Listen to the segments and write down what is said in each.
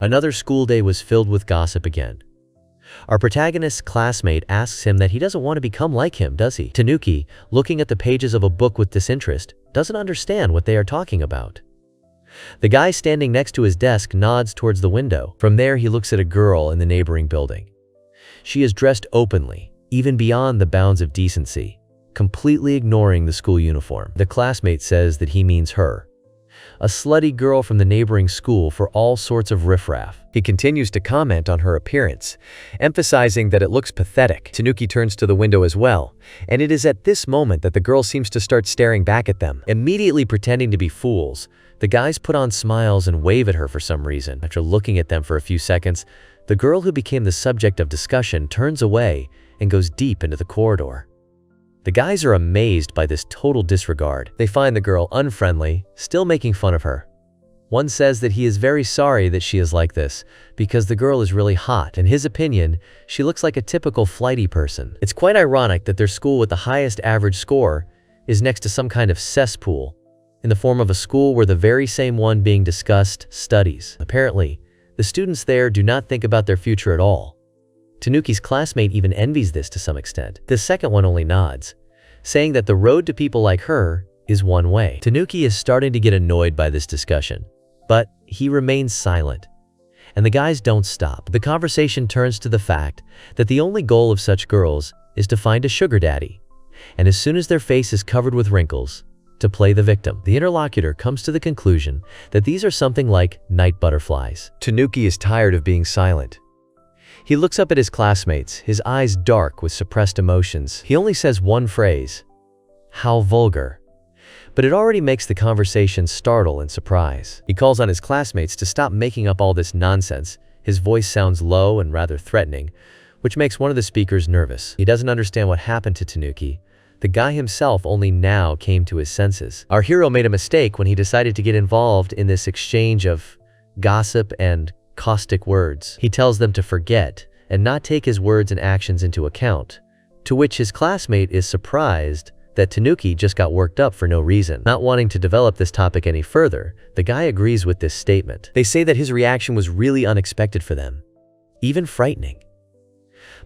Another school day was filled with gossip again. Our protagonist's classmate asks him that he doesn't want to become like him, does he? Tanuki, looking at the pages of a book with disinterest, doesn't understand what they are talking about. The guy standing next to his desk nods towards the window. From there, he looks at a girl in the neighboring building. She is dressed openly, even beyond the bounds of decency, completely ignoring the school uniform. The classmate says that he means her, a slutty girl from the neighboring school for all sorts of riffraff. He continues to comment on her appearance, emphasizing that it looks pathetic. Tanuki turns to the window as well, and it is at this moment that the girl seems to start staring back at them. Immediately pretending to be fools, the guys put on smiles and wave at her for some reason. After looking at them for a few seconds, the girl who became the subject of discussion turns away and goes deep into the corridor. The guys are amazed by this total disregard. They find the girl unfriendly, still making fun of her. One says that he is very sorry that she is like this, because the girl is really hot. In his opinion, she looks like a typical flighty person. It's quite ironic that their school with the highest average score is next to some kind of cesspool, in the form of a school where the very same one being discussed studies. Apparently, the students there do not think about their future at all. Tanuki's classmate even envies this to some extent. The second one only nods, saying that the road to people like her is one way. Tanuki is starting to get annoyed by this discussion, but he remains silent, and the guys don't stop. The conversation turns to the fact that the only goal of such girls is to find a sugar daddy, and as soon as their face is covered with wrinkles, to play the victim. The interlocutor comes to the conclusion that these are something like night butterflies. Tanuki is tired of being silent. He looks up at his classmates, his eyes dark with suppressed emotions. He only says one phrase, "How vulgar." But it already makes the conversation startle and surprise. He calls on his classmates to stop making up all this nonsense. His voice sounds low and rather threatening, which makes one of the speakers nervous. He doesn't understand what happened to Tanuki. The guy himself only now came to his senses. Our hero made a mistake when he decided to get involved in this exchange of gossip and caustic words. He tells them to forget and not take his words and actions into account, to which his classmate is surprised that Tanuki just got worked up for no reason. Not wanting to develop this topic any further, the guy agrees with this statement. They say that his reaction was really unexpected for them, even frightening.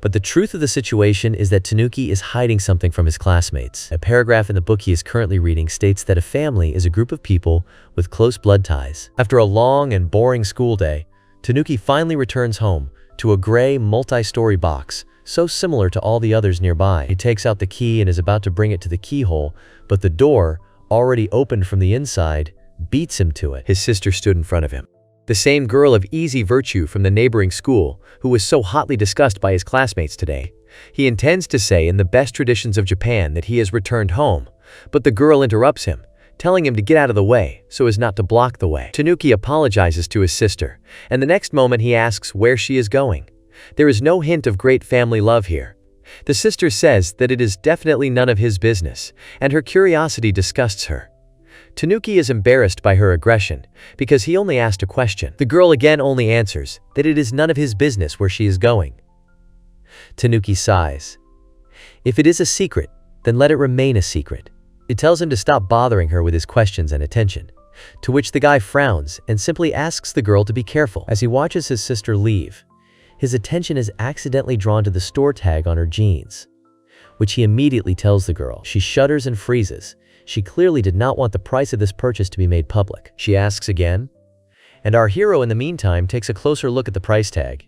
But the truth of the situation is that Tanuki is hiding something from his classmates. A paragraph in the book he is currently reading states that a family is a group of people with close blood ties. After a long and boring school day, Tanuki finally returns home to a gray multi-story box, so similar to all the others nearby. He takes out the key and is about to bring it to the keyhole, but the door, already opened from the inside, beats him to it. His sister stood in front of him. The same girl of easy virtue from the neighboring school, who was so hotly discussed by his classmates today. He intends to say in the best traditions of Japan that he has returned home, but the girl interrupts him, telling him to get out of the way so as not to block the way. Tanuki apologizes to his sister, and the next moment he asks where she is going. There is no hint of great family love here. The sister says that it is definitely none of his business, and her curiosity disgusts her. Tanuki is embarrassed by her aggression because he only asked a question. The girl again only answers that it is none of his business where she is going. Tanuki sighs. If it is a secret, then let it remain a secret. It tells him to stop bothering her with his questions and attention, to which the guy frowns and simply asks the girl to be careful. As he watches his sister leave, his attention is accidentally drawn to the store tag on her jeans, which he immediately tells the girl. She shudders and freezes. She clearly did not want the price of this purchase to be made public. She asks again, and our hero in the meantime takes a closer look at the price tag.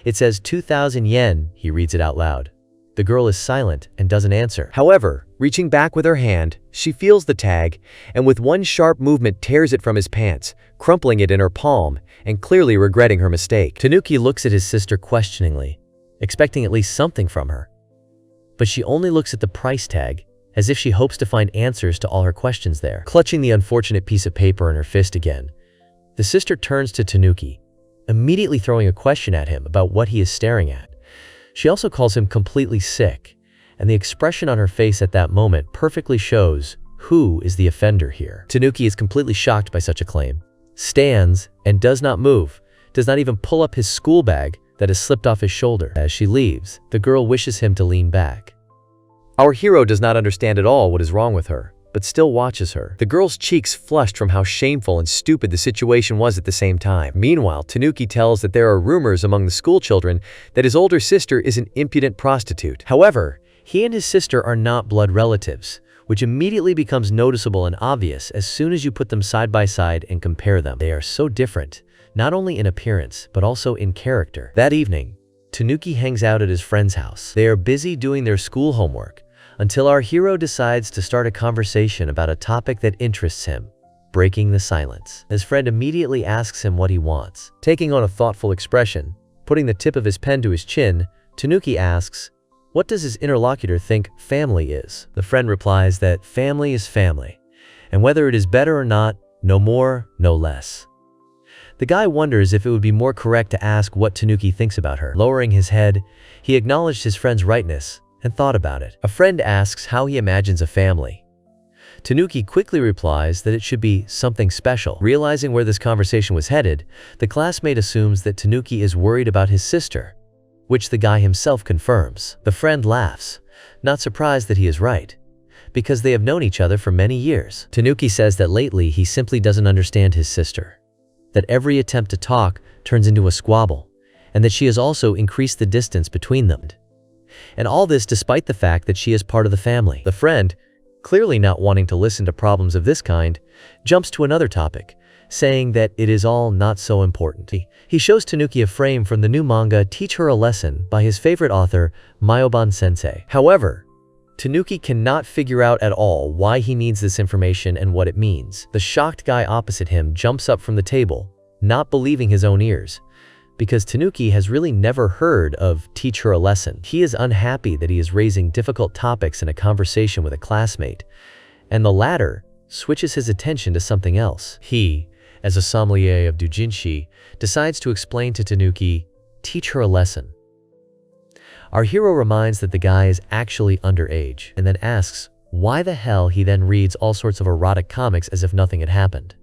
It says 2,000 yen, he reads it out loud. The girl is silent and doesn't answer. However, reaching back with her hand, she feels the tag and with one sharp movement tears it from his pants, crumpling it in her palm and clearly regretting her mistake. Tanuki looks at his sister questioningly, expecting at least something from her. But she only looks at the price tag, as if she hopes to find answers to all her questions there. Clutching the unfortunate piece of paper in her fist again, the sister turns to Tanuki, immediately throwing a question at him about what he is staring at. She also calls him completely sick, and the expression on her face at that moment perfectly shows who is the offender here. Tanuki is completely shocked by such a claim, stands and does not move, does not even pull up his school bag that has slipped off his shoulder. As she leaves, the girl wishes him to lean back. Our hero does not understand at all what is wrong with her. but still watches her. The girl's cheeks flushed from how shameful and stupid the situation was at the same time. Meanwhile, Tanuki tells that there are rumors among the schoolchildren that his older sister is an impudent prostitute. However, he and his sister are not blood relatives, which immediately becomes noticeable and obvious as soon as you put them side by side and compare them. They are so different, not only in appearance, but also in character. That evening, Tanuki hangs out at his friend's house. They are busy doing their school homework, until our hero decides to start a conversation about a topic that interests him, breaking the silence. His friend immediately asks him what he wants. Taking on a thoughtful expression, putting the tip of his pen to his chin, Tanuki asks, what does his interlocutor think family is? The friend replies that family is family, and whether it is better or not, no more, no less. The guy wonders if it would be more correct to ask what Tanuki thinks about her. Lowering his head, he acknowledged his friend's rightness and thought about it. A friend asks how he imagines a family. Tanuki quickly replies that it should be something special. Realizing where this conversation was headed, the classmate assumes that Tanuki is worried about his sister, which the guy himself confirms. The friend laughs, not surprised that he is right, because they have known each other for many years. Tanuki says that lately he simply doesn't understand his sister, that every attempt to talk turns into a squabble, and that she has also increased the distance between them. And all this despite the fact that she is part of the family. The friend, clearly not wanting to listen to problems of this kind, jumps to another topic, saying that it is all not so important. He shows Tanuki a frame from the new manga Teach Her a Lesson by his favorite author, Myoban Sensei. However, Tanuki cannot figure out at all why he needs this information and what it means. The shocked guy opposite him jumps up from the table, not believing his own ears, because Tanuki has really never heard of Teach Her a Lesson. He is unhappy that he is raising difficult topics in a conversation with a classmate, and the latter switches his attention to something else. He, as a sommelier of doujinshi, decides to explain to Tanuki, teach her a lesson. Our hero reminds that the guy is actually underage, and then asks why the hell he then reads all sorts of erotic comics as if nothing had happened.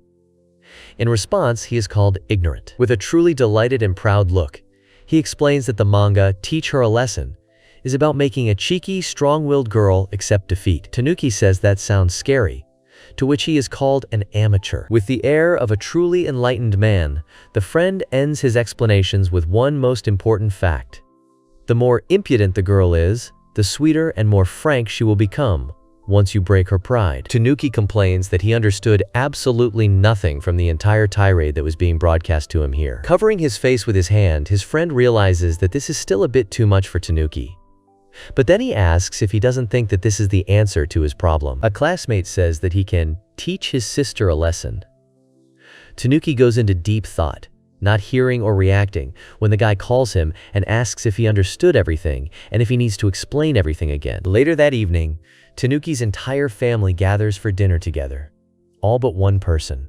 In response, he is called ignorant. With a truly delighted and proud look, he explains that the manga Teach Her a Lesson is about making a cheeky, strong-willed girl accept defeat. Tanuki says that sounds scary, to which he is called an amateur. With the air of a truly enlightened man, the friend ends his explanations with one most important fact. The more impudent the girl is, the sweeter and more frank she will become once you break her pride. Tanuki complains that he understood absolutely nothing from the entire tirade that was being broadcast to him here. Covering his face with his hand, his friend realizes that this is still a bit too much for Tanuki. But then he asks if he doesn't think that this is the answer to his problem. A classmate says that he can teach his sister a lesson. Tanuki goes into deep thought, not hearing or reacting when the guy calls him and asks if he understood everything and if he needs to explain everything again. Later that evening, Tanuki's entire family gathers for dinner together, all but one person.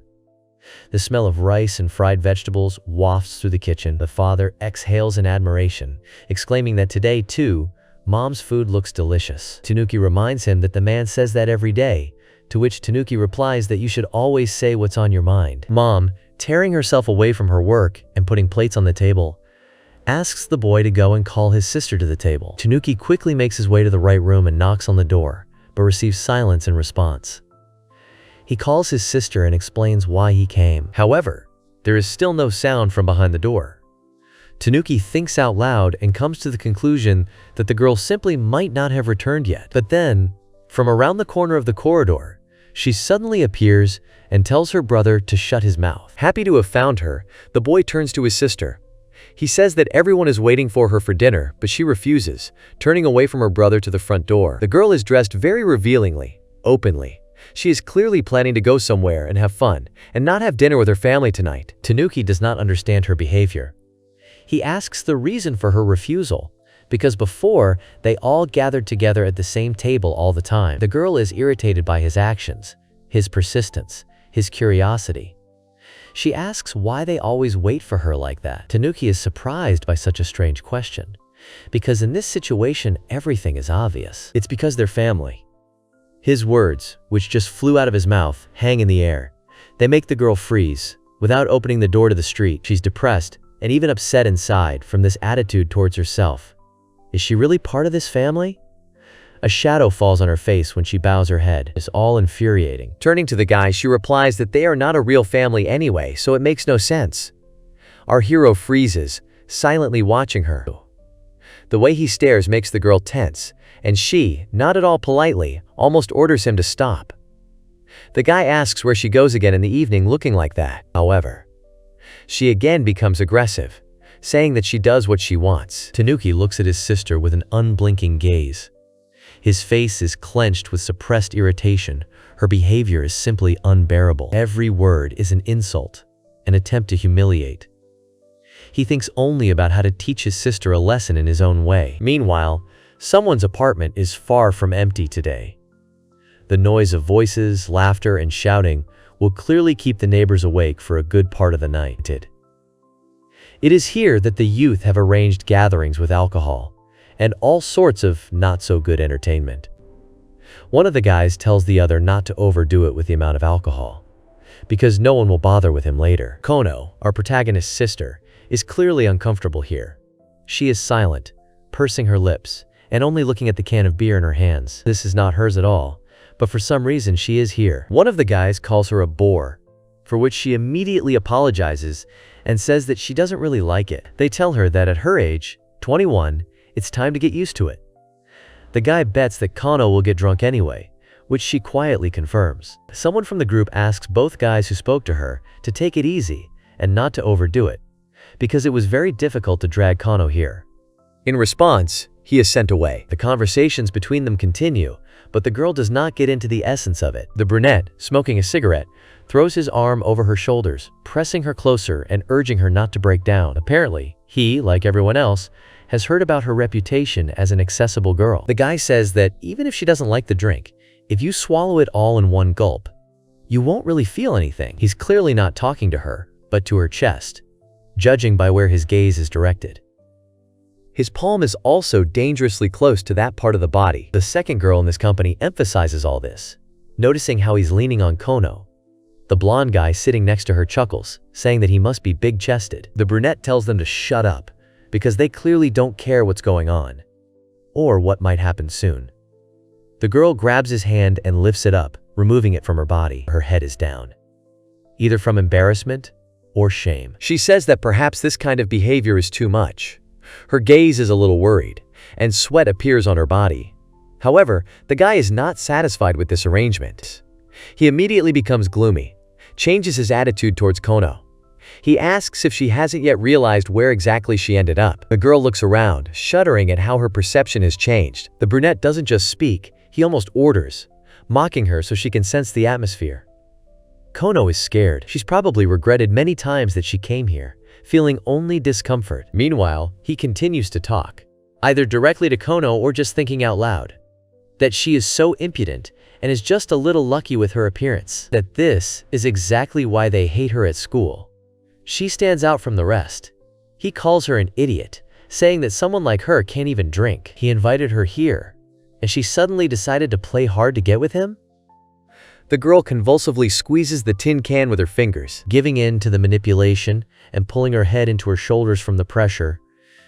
The smell of rice and fried vegetables wafts through the kitchen. The father exhales in admiration, exclaiming that today, too, Mom's food looks delicious. Tanuki reminds him that the man says that every day, to which Tanuki replies that you should always say what's on your mind. Mom, tearing herself away from her work and putting plates on the table, asks the boy to go and call his sister to the table. Tanuki quickly makes his way to the right room and knocks on the door, but receives silence in response. He calls his sister and explains why he came. However, there is still no sound from behind the door. Tanuki thinks out loud and comes to the conclusion that the girl simply might not have returned yet. But then, from around the corner of the corridor, she suddenly appears and tells her brother to shut his mouth. Happy to have found her, the boy turns to his sister. He says that everyone is waiting for her for dinner, but she refuses, turning away from her brother to the front door. The girl is dressed very revealingly, openly. She is clearly planning to go somewhere and have fun, and not have dinner with her family tonight. Tanuki does not understand her behavior. He asks the reason for her refusal, because before, they all gathered together at the same table all the time. The girl is irritated by his actions, his persistence, his curiosity. She asks why they always wait for her like that. Tanuki is surprised by such a strange question, because in this situation, everything is obvious. It's because they're family. His words, which just flew out of his mouth, hang in the air. They make the girl freeze. Without opening the door to the street, she's depressed and even upset inside from this attitude towards herself. Is she really part of this family? A shadow falls on her face when she bows her head. It's all infuriating. Turning to the guy, she replies that they are not a real family anyway, so it makes no sense. Our hero freezes, silently watching her. The way he stares makes the girl tense, and she, not at all politely, almost orders him to stop. The guy asks where she goes again in the evening looking like that. However, she again becomes aggressive, saying that she does what she wants. Tanuki looks at his sister with an unblinking gaze. His face is clenched with suppressed irritation. Her behavior is simply unbearable. Every word is an insult, an attempt to humiliate. He thinks only about how to teach his sister a lesson in his own way. Meanwhile, someone's apartment is far from empty today. The noise of voices, laughter, and shouting will clearly keep the neighbors awake for a good part of the night. It is here that the youth have arranged gatherings with alcohol and all sorts of not-so-good entertainment. One of the guys tells the other not to overdo it with the amount of alcohol, because no one will bother with him later. Kono, our protagonist's sister, is clearly uncomfortable here. She is silent, pursing her lips, and only looking at the can of beer in her hands. This is not hers at all, but for some reason she is here. One of the guys calls her a bore, for which she immediately apologizes and says that she doesn't really like it. They tell her that at her age, 21, it's time to get used to it. The guy bets that Kono will get drunk anyway, which she quietly confirms. Someone from the group asks both guys who spoke to her to take it easy and not to overdo it, because it was very difficult to drag Kono here. In response, he is sent away. The conversations between them continue, but the girl does not get into the essence of it. The brunette, smoking a cigarette, throws his arm over her shoulders, pressing her closer and urging her not to break down. Apparently, he, like everyone else, has heard about her reputation as an accessible girl. The guy says that even if she doesn't like the drink, if you swallow it all in one gulp, you won't really feel anything. He's clearly not talking to her, but to her chest, judging by where his gaze is directed. His palm is also dangerously close to that part of the body. The second girl in this company emphasizes all this, noticing how he's leaning on Kono. The blonde guy sitting next to her chuckles, saying that he must be big-chested. The brunette tells them to shut up, because they clearly don't care what's going on, or what might happen soon. The girl grabs his hand and lifts it up, removing it from her body. Her head is down, either from embarrassment or shame. She says that perhaps this kind of behavior is too much. Her gaze is a little worried, and sweat appears on her body. However, the guy is not satisfied with this arrangement. He immediately becomes gloomy, changes his attitude towards Kono. He asks if she hasn't yet realized where exactly she ended up. The girl looks around, shuddering at how her perception has changed. The brunette doesn't just speak, he almost orders, mocking her so she can sense the atmosphere. Kono is scared. She's probably regretted many times that she came here, feeling only discomfort. Meanwhile, he continues to talk, either directly to Kono or just thinking out loud, that she is so impudent and is just a little lucky with her appearance, that this is exactly why they hate her at school. She stands out from the rest. He calls her an idiot, saying that someone like her can't even drink. He invited her here, and she suddenly decided to play hard to get with him? The girl convulsively squeezes the tin can with her fingers, giving in to the manipulation and pulling her head into her shoulders from the pressure.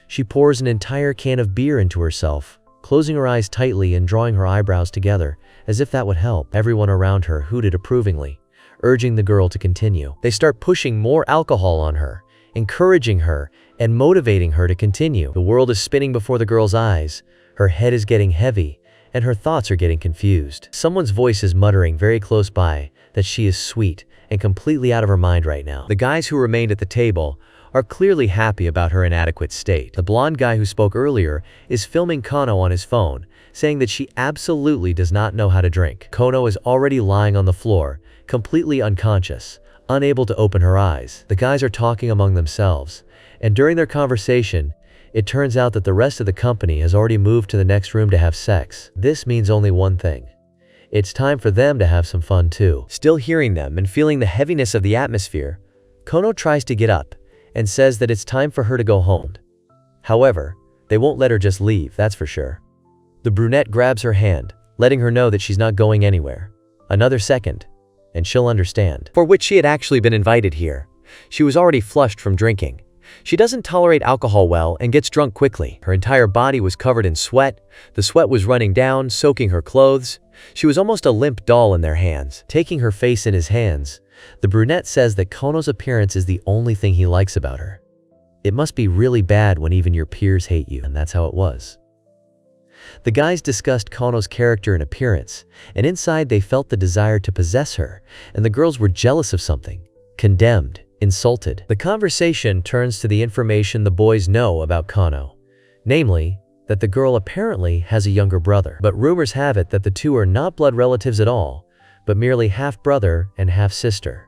She pours an entire can of beer into herself, closing her eyes tightly and drawing her eyebrows together, as if that would help. Everyone around her hooted approvingly, urging the girl to continue. They start pushing more alcohol on her, encouraging her and motivating her to continue. The world is spinning before the girl's eyes. Her head is getting heavy, and her thoughts are getting confused. Someone's voice is muttering very close by that she is sweet and completely out of her mind right now. The guys who remained at the table are clearly happy about her inadequate state. The blonde guy who spoke earlier is filming Kono on his phone, saying that she absolutely does not know how to drink. Kono is already lying on the floor, completely unconscious, unable to open her eyes. The guys are talking among themselves, and during their conversation, it turns out that the rest of the company has already moved to the next room to have sex. This means only one thing. It's time for them to have some fun too. Still hearing them and feeling the heaviness of the atmosphere, Kono tries to get up and says that it's time for her to go home. However, they won't let her just leave, that's for sure. The brunette grabs her hand, letting her know that she's not going anywhere. Another second, and she'll understand. For which she had actually been invited here. She was already flushed from drinking, She doesn't tolerate alcohol well and gets drunk quickly. Her entire body was covered in sweat. The sweat was running down, soaking her clothes. She was almost a limp doll in their hands. Taking her face in his hands, the brunette says that Kono's appearance is the only thing he likes about her. It must be really bad when even your peers hate you, and that's how it was. The guys discussed Kono's character and appearance, and inside they felt the desire to possess her, and the girls were jealous of something, condemned, insulted. The conversation turns to the information the boys know about Kono, namely, that the girl apparently has a younger brother. But rumors have it that the two are not blood relatives at all, but merely half-brother and half-sister.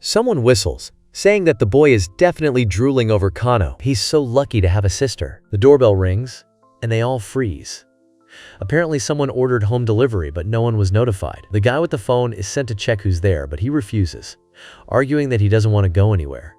Someone whistles, saying that the boy is definitely drooling over Kono. He's so lucky to have a sister. The doorbell rings, and they all freeze. Apparently someone ordered home delivery, but no one was notified. The guy with the phone is sent to check who's there, but he refuses, arguing that he doesn't want to go anywhere.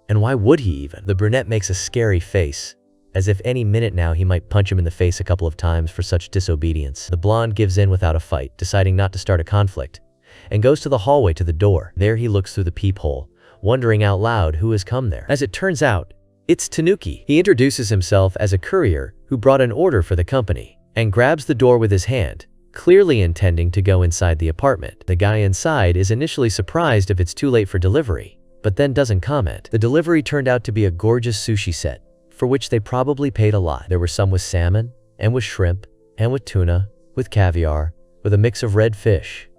And why would he even? The brunette makes a scary face, as if any minute now he might punch him in the face a couple of times for such disobedience. The blonde gives in without a fight, deciding not to start a conflict, and goes to the hallway to the door. There he looks through the peephole, wondering out loud who has come there. As it turns out, it's Tanuki. He introduces himself as a courier who brought an order for the company, and grabs the door with his hand, clearly intending to go inside the apartment. The guy inside is initially surprised if it's too late for delivery, but then doesn't comment. The delivery turned out to be a gorgeous sushi set, for which they probably paid a lot. There were some with salmon, and with shrimp, and with tuna, with caviar, with a mix of red fish.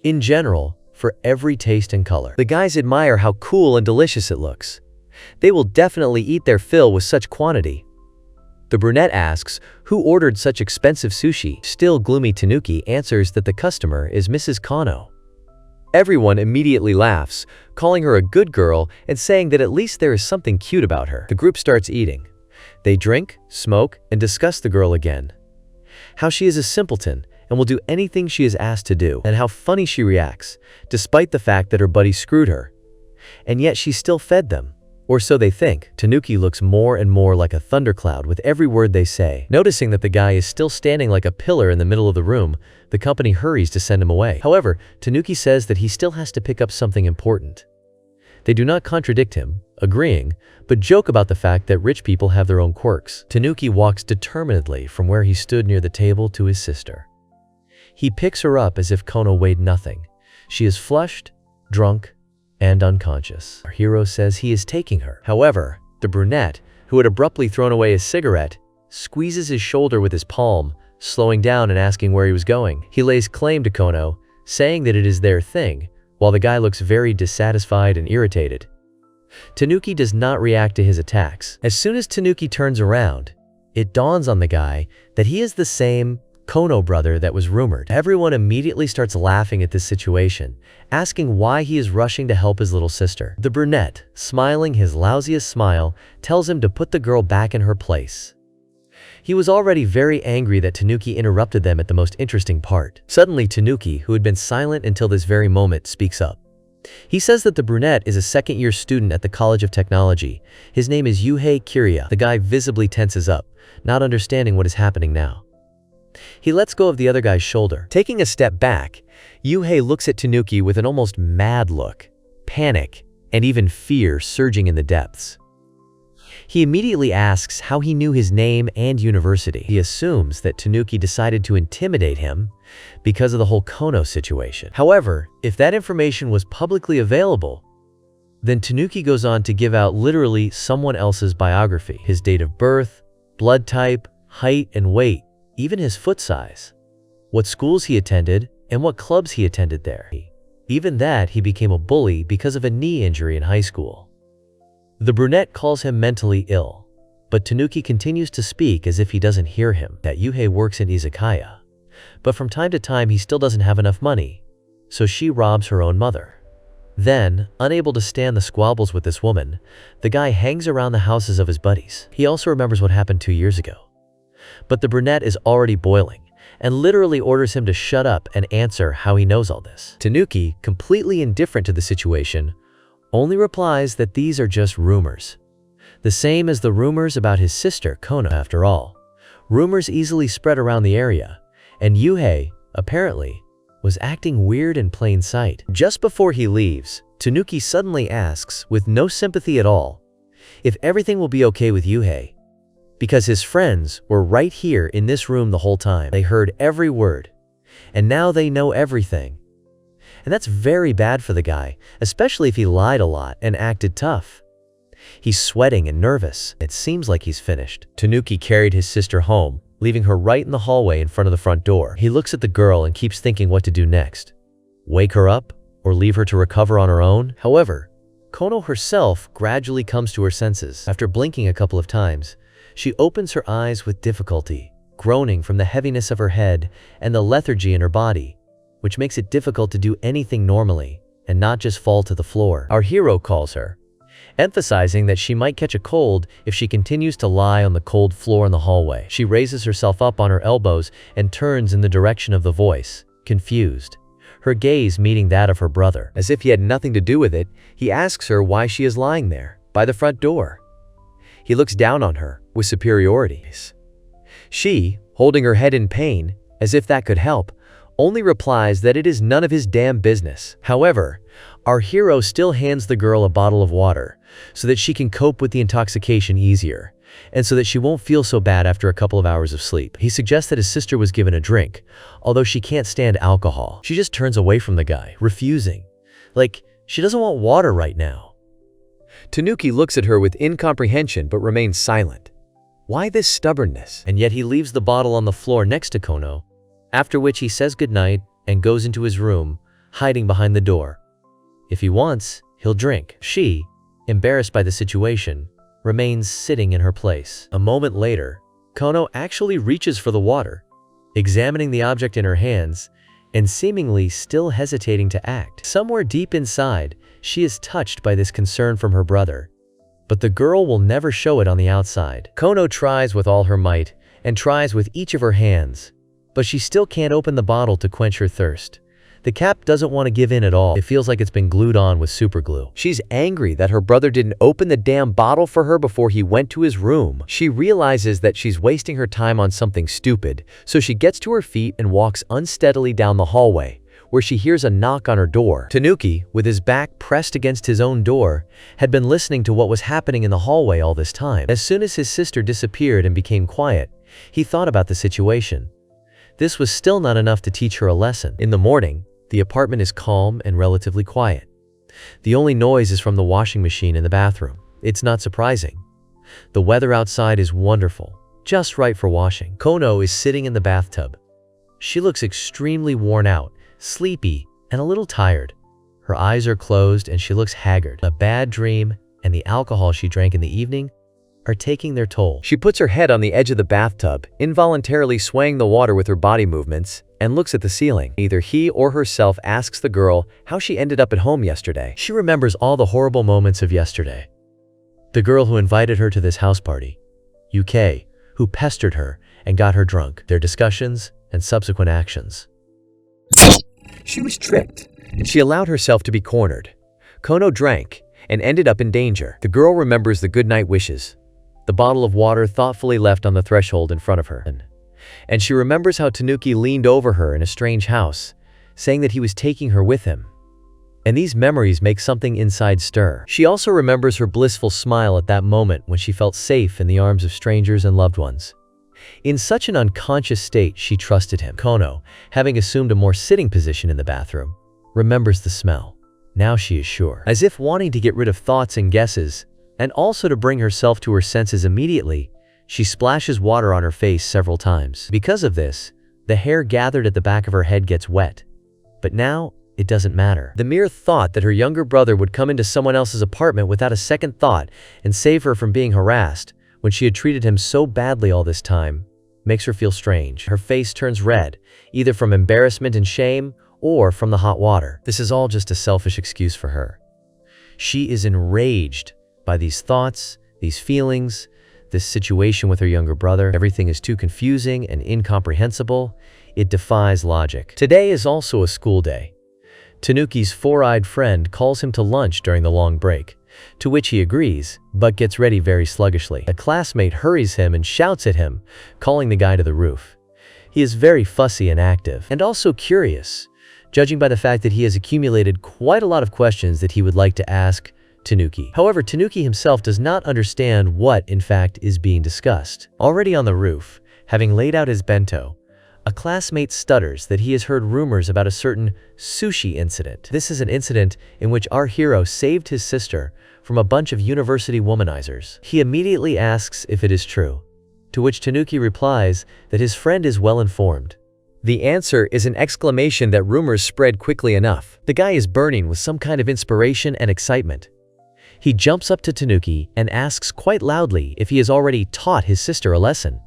In general, for every taste and color. The guys admire how cool and delicious it looks. They will definitely eat their fill with such quantity. The brunette asks who ordered such expensive sushi. Still gloomy, Tanuki answers that the customer is Mrs. Kono. Everyone immediately laughs, calling her a good girl and saying that at least there is something cute about her. The group starts eating. They drink, smoke, and discuss the girl again. How she is a simpleton and will do anything she is asked to do, and how funny she reacts, despite the fact that her buddy screwed her. And yet she still fed them. Or so they think. Tanuki looks more and more like a thundercloud with every word they say. Noticing that the guy is still standing like a pillar in the middle of the room, the company hurries to send him away. However, Tanuki says that he still has to pick up something important. They do not contradict him, agreeing, but joke about the fact that rich people have their own quirks. Tanuki walks determinedly from where he stood near the table to his sister. He picks her up as if Kono weighed nothing. She is flushed, drunk, and unconscious. Our hero says he is taking her. However, the brunette, who had abruptly thrown away his cigarette, squeezes his shoulder with his palm, slowing down and asking where he was going. He lays claim to Kono, saying that it is their thing, while the guy looks very dissatisfied and irritated. Tanuki does not react to his attacks. As soon as Tanuki turns around, it dawns on the guy that he is the same Kono brother that was rumored. Everyone immediately starts laughing at this situation, asking why he is rushing to help his little sister. The brunette, smiling his lousiest smile, tells him to put the girl back in her place. He was already very angry that Tanuki interrupted them at the most interesting part. Suddenly, Tanuki, who had been silent until this very moment, speaks up. He says that the brunette is a second-year student at the College of Technology. His name is Yuhei Kirya. The guy visibly tenses up, not understanding what is happening now. He lets go of the other guy's shoulder. Taking a step back, Yuhei looks at Tanuki with an almost mad look, panic, and even fear surging in the depths. He immediately asks how he knew his name and university. He assumes that Tanuki decided to intimidate him because of the whole Kono situation. However, if that information was publicly available, then Tanuki goes on to give out literally someone else's biography, his date of birth, blood type, height and weight, even his foot size, what schools he attended, and what clubs he attended there. Even that, he became a bully because of a knee injury in high school. The brunette calls him mentally ill, but Tanuki continues to speak as if he doesn't hear him. That Yuhei works in Isekai, but from time to time he still doesn't have enough money, so she robs her own mother. Then, unable to stand the squabbles with this woman, the guy hangs around the houses of his buddies. He also remembers what happened 2 years ago. But the brunette is already boiling, and literally orders him to shut up and answer how he knows all this. Tanuki, completely indifferent to the situation, only replies that these are just rumors. The same as the rumors about his sister, Kono. After all, rumors easily spread around the area, and Yuhei, apparently, was acting weird in plain sight. Just before he leaves, Tanuki suddenly asks, with no sympathy at all, if everything will be okay with Yuhei. Because his friends were right here in this room the whole time. They heard every word. And now they know everything. And that's very bad for the guy, especially if he lied a lot and acted tough. He's sweating and nervous. It seems like he's finished. Tanuki carried his sister home, leaving her right in the hallway in front of the front door. He looks at the girl and keeps thinking what to do next. Wake her up or leave her to recover on her own? However, Kono herself gradually comes to her senses. After blinking a couple of times, she opens her eyes with difficulty, groaning from the heaviness of her head and the lethargy in her body, which makes it difficult to do anything normally and not just fall to the floor. Our hero calls her, emphasizing that she might catch a cold if she continues to lie on the cold floor in the hallway. She raises herself up on her elbows and turns in the direction of the voice, confused, her gaze meeting that of her brother. As if he had nothing to do with it, he asks her why she is lying there, by the front door. He looks down on her with superiority. She, holding her head in pain, as if that could help, only replies that it is none of his damn business. However, our hero still hands the girl a bottle of water so that she can cope with the intoxication easier, and so that she won't feel so bad after a couple of hours of sleep. He suggests that his sister was given a drink, although she can't stand alcohol. She just turns away from the guy, refusing. Like, she doesn't want water right now. Tanuki looks at her with incomprehension but remains silent. Why this stubbornness? And yet he leaves the bottle on the floor next to Kono, after which he says goodnight and goes into his room, hiding behind the door. If he wants, he'll drink. She, embarrassed by the situation, remains sitting in her place. A moment later, Kono actually reaches for the water, examining the object in her hands and seemingly still hesitating to act. Somewhere deep inside, she is touched by this concern from her brother, but the girl will never show it on the outside. Kono tries with all her might and tries with each of her hands, but she still can't open the bottle to quench her thirst. The cap doesn't want to give in at all. It feels like it's been glued on with super glue. She's angry that her brother didn't open the damn bottle for her before he went to his room. She realizes that she's wasting her time on something stupid, so she gets to her feet and walks unsteadily down the hallway, where she hears a knock on her door. Tanuki, with his back pressed against his own door, had been listening to what was happening in the hallway all this time. As soon as his sister disappeared and became quiet, he thought about the situation. This was still not enough to teach her a lesson. In the morning, the apartment is calm and relatively quiet. The only noise is from the washing machine in the bathroom. It's not surprising. The weather outside is wonderful, just right for washing. Kono is sitting in the bathtub. She looks extremely worn out, sleepy, and a little tired. Her eyes are closed and she looks haggard. A bad dream and the alcohol she drank in the evening are taking their toll. She puts her head on the edge of the bathtub, involuntarily swaying the water with her body movements, and looks at the ceiling. Either he or herself asks the girl how she ended up at home yesterday. She remembers all the horrible moments of yesterday. The girl who invited her to this house party. UK, who pestered her and got her drunk. Their discussions and subsequent actions. She was tricked, and she allowed herself to be cornered. Kono drank and ended up in danger. The girl remembers the goodnight wishes, the bottle of water thoughtfully left on the threshold in front of her. And she remembers how Tanuki leaned over her in a strange house, saying that he was taking her with him. And these memories make something inside stir. She also remembers her blissful smile at that moment when she felt safe in the arms of strangers and loved ones. In such an unconscious state, she trusted him. Kono, having assumed a more sitting position in the bathroom, remembers the smell. Now she is sure. As if wanting to get rid of thoughts and guesses, and also to bring herself to her senses immediately, she splashes water on her face several times. Because of this, the hair gathered at the back of her head gets wet. But now, it doesn't matter. The mere thought that her younger brother would come into someone else's apartment without a second thought and save her from being harassed, when she had treated him so badly all this time, makes her feel strange. Her face turns red, either from embarrassment and shame, or from the hot water. This is all just a selfish excuse for her. She is enraged by these thoughts, these feelings, this situation with her younger brother. Everything is too confusing and incomprehensible. It defies logic. Today is also a school day. Tanuki's four-eyed friend calls him to lunch during the long break, to which he agrees, but gets ready very sluggishly. A classmate hurries him and shouts at him, calling the guy to the roof. He is very fussy and active, and also curious, judging by the fact that he has accumulated quite a lot of questions that he would like to ask Tanuki. However, Tanuki himself does not understand what, in fact, is being discussed. Already on the roof, having laid out his bento, a classmate stutters that he has heard rumors about a certain sushi incident. This is an incident in which our hero saved his sister from a bunch of university womanizers. He immediately asks if it is true, to which Tanuki replies that his friend is well informed. The answer is an exclamation that rumors spread quickly enough. The guy is burning with some kind of inspiration and excitement. He jumps up to Tanuki and asks quite loudly if he has already taught his sister a lesson.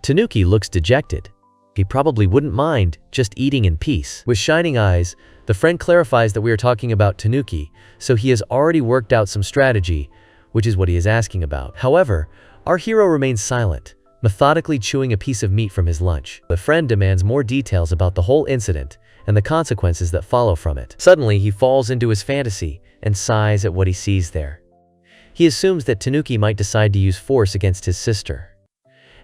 Tanuki looks dejected. He probably wouldn't mind just eating in peace. With shining eyes, the friend clarifies that we are talking about Tanuki, so he has already worked out some strategy, which is what he is asking about. However, our hero remains silent, methodically chewing a piece of meat from his lunch. The friend demands more details about the whole incident and the consequences that follow from it. Suddenly, he falls into his fantasy and sighs at what he sees there. He assumes that Tanuki might decide to use force against his sister,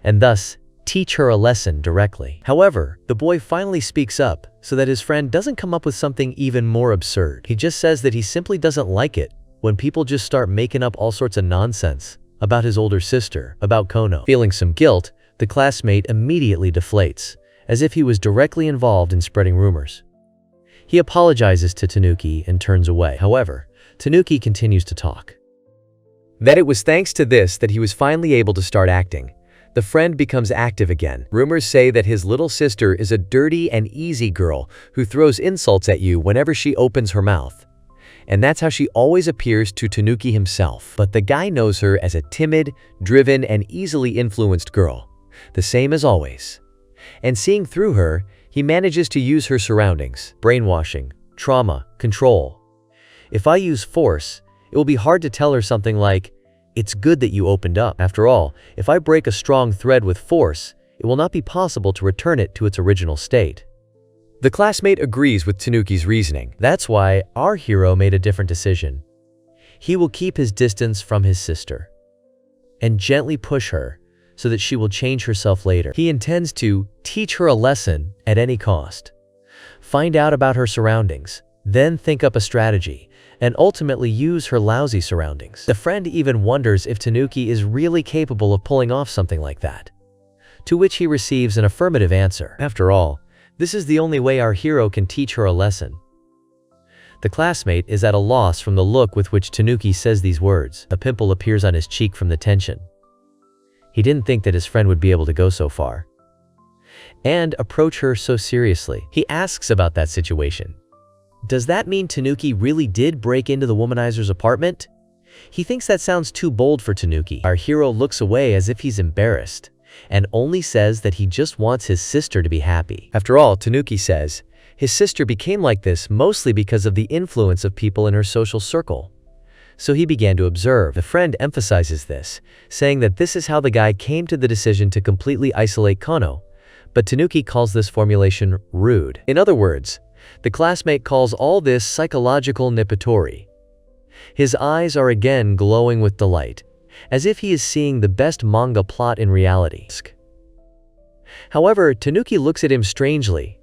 and thus teach her a lesson directly. However, the boy finally speaks up so that his friend doesn't come up with something even more absurd. He just says that he simply doesn't like it when people just start making up all sorts of nonsense about his older sister, about Kono. Feeling some guilt, the classmate immediately deflates, as if he was directly involved in spreading rumors. He apologizes to Tanuki and turns away. However, Tanuki continues to talk. That it was thanks to this that he was finally able to start acting. The friend becomes active again. Rumors say that his little sister is a dirty and easy girl who throws insults at you whenever she opens her mouth. And that's how she always appears to Tanuki himself. But the guy knows her as a timid, driven, and easily influenced girl, the same as always. And seeing through her, he manages to use her surroundings, brainwashing, trauma, control. If I use force, it will be hard to tell her something like, "It's good that you opened up." After all, if I break a strong thread with force, it will not be possible to return it to its original state. The classmate agrees with Tanuki's reasoning. That's why our hero made a different decision. He will keep his distance from his sister and gently push her so that she will change herself later. He intends to teach her a lesson at any cost. Find out about her surroundings, then think up a strategy, and ultimately use her lousy surroundings. The friend even wonders if Tanuki is really capable of pulling off something like that, to which he receives an affirmative answer. After all, this is the only way our hero can teach her a lesson. The classmate is at a loss from the look with which Tanuki says these words. A pimple appears on his cheek from the tension. He didn't think that his friend would be able to go so far and approach her so seriously. He asks about that situation. Does that mean Tanuki really did break into the womanizer's apartment? He thinks that sounds too bold for Tanuki. Our hero looks away as if he's embarrassed and only says that he just wants his sister to be happy. After all, Tanuki says, his sister became like this mostly because of the influence of people in her social circle. So he began to observe. The friend emphasizes this, saying that this is how the guy came to the decision to completely isolate Kono, but Tanuki calls this formulation rude. In other words, the classmate calls all this psychological nippatory. His eyes are again glowing with delight, as if he is seeing the best manga plot in reality. However, Tanuki looks at him strangely,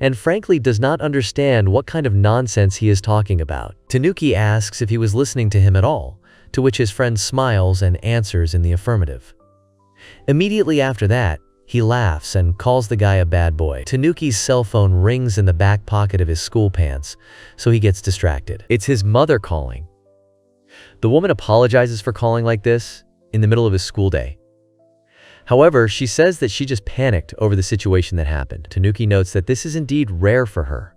and frankly does not understand what kind of nonsense he is talking about. Tanuki asks if he was listening to him at all, to which his friend smiles and answers in the affirmative. Immediately after that, he laughs and calls the guy a bad boy. Tanuki's cell phone rings in the back pocket of his school pants, so he gets distracted. It's his mother calling. The woman apologizes for calling like this in the middle of his school day. However, she says that she just panicked over the situation that happened. Tanuki notes that this is indeed rare for her.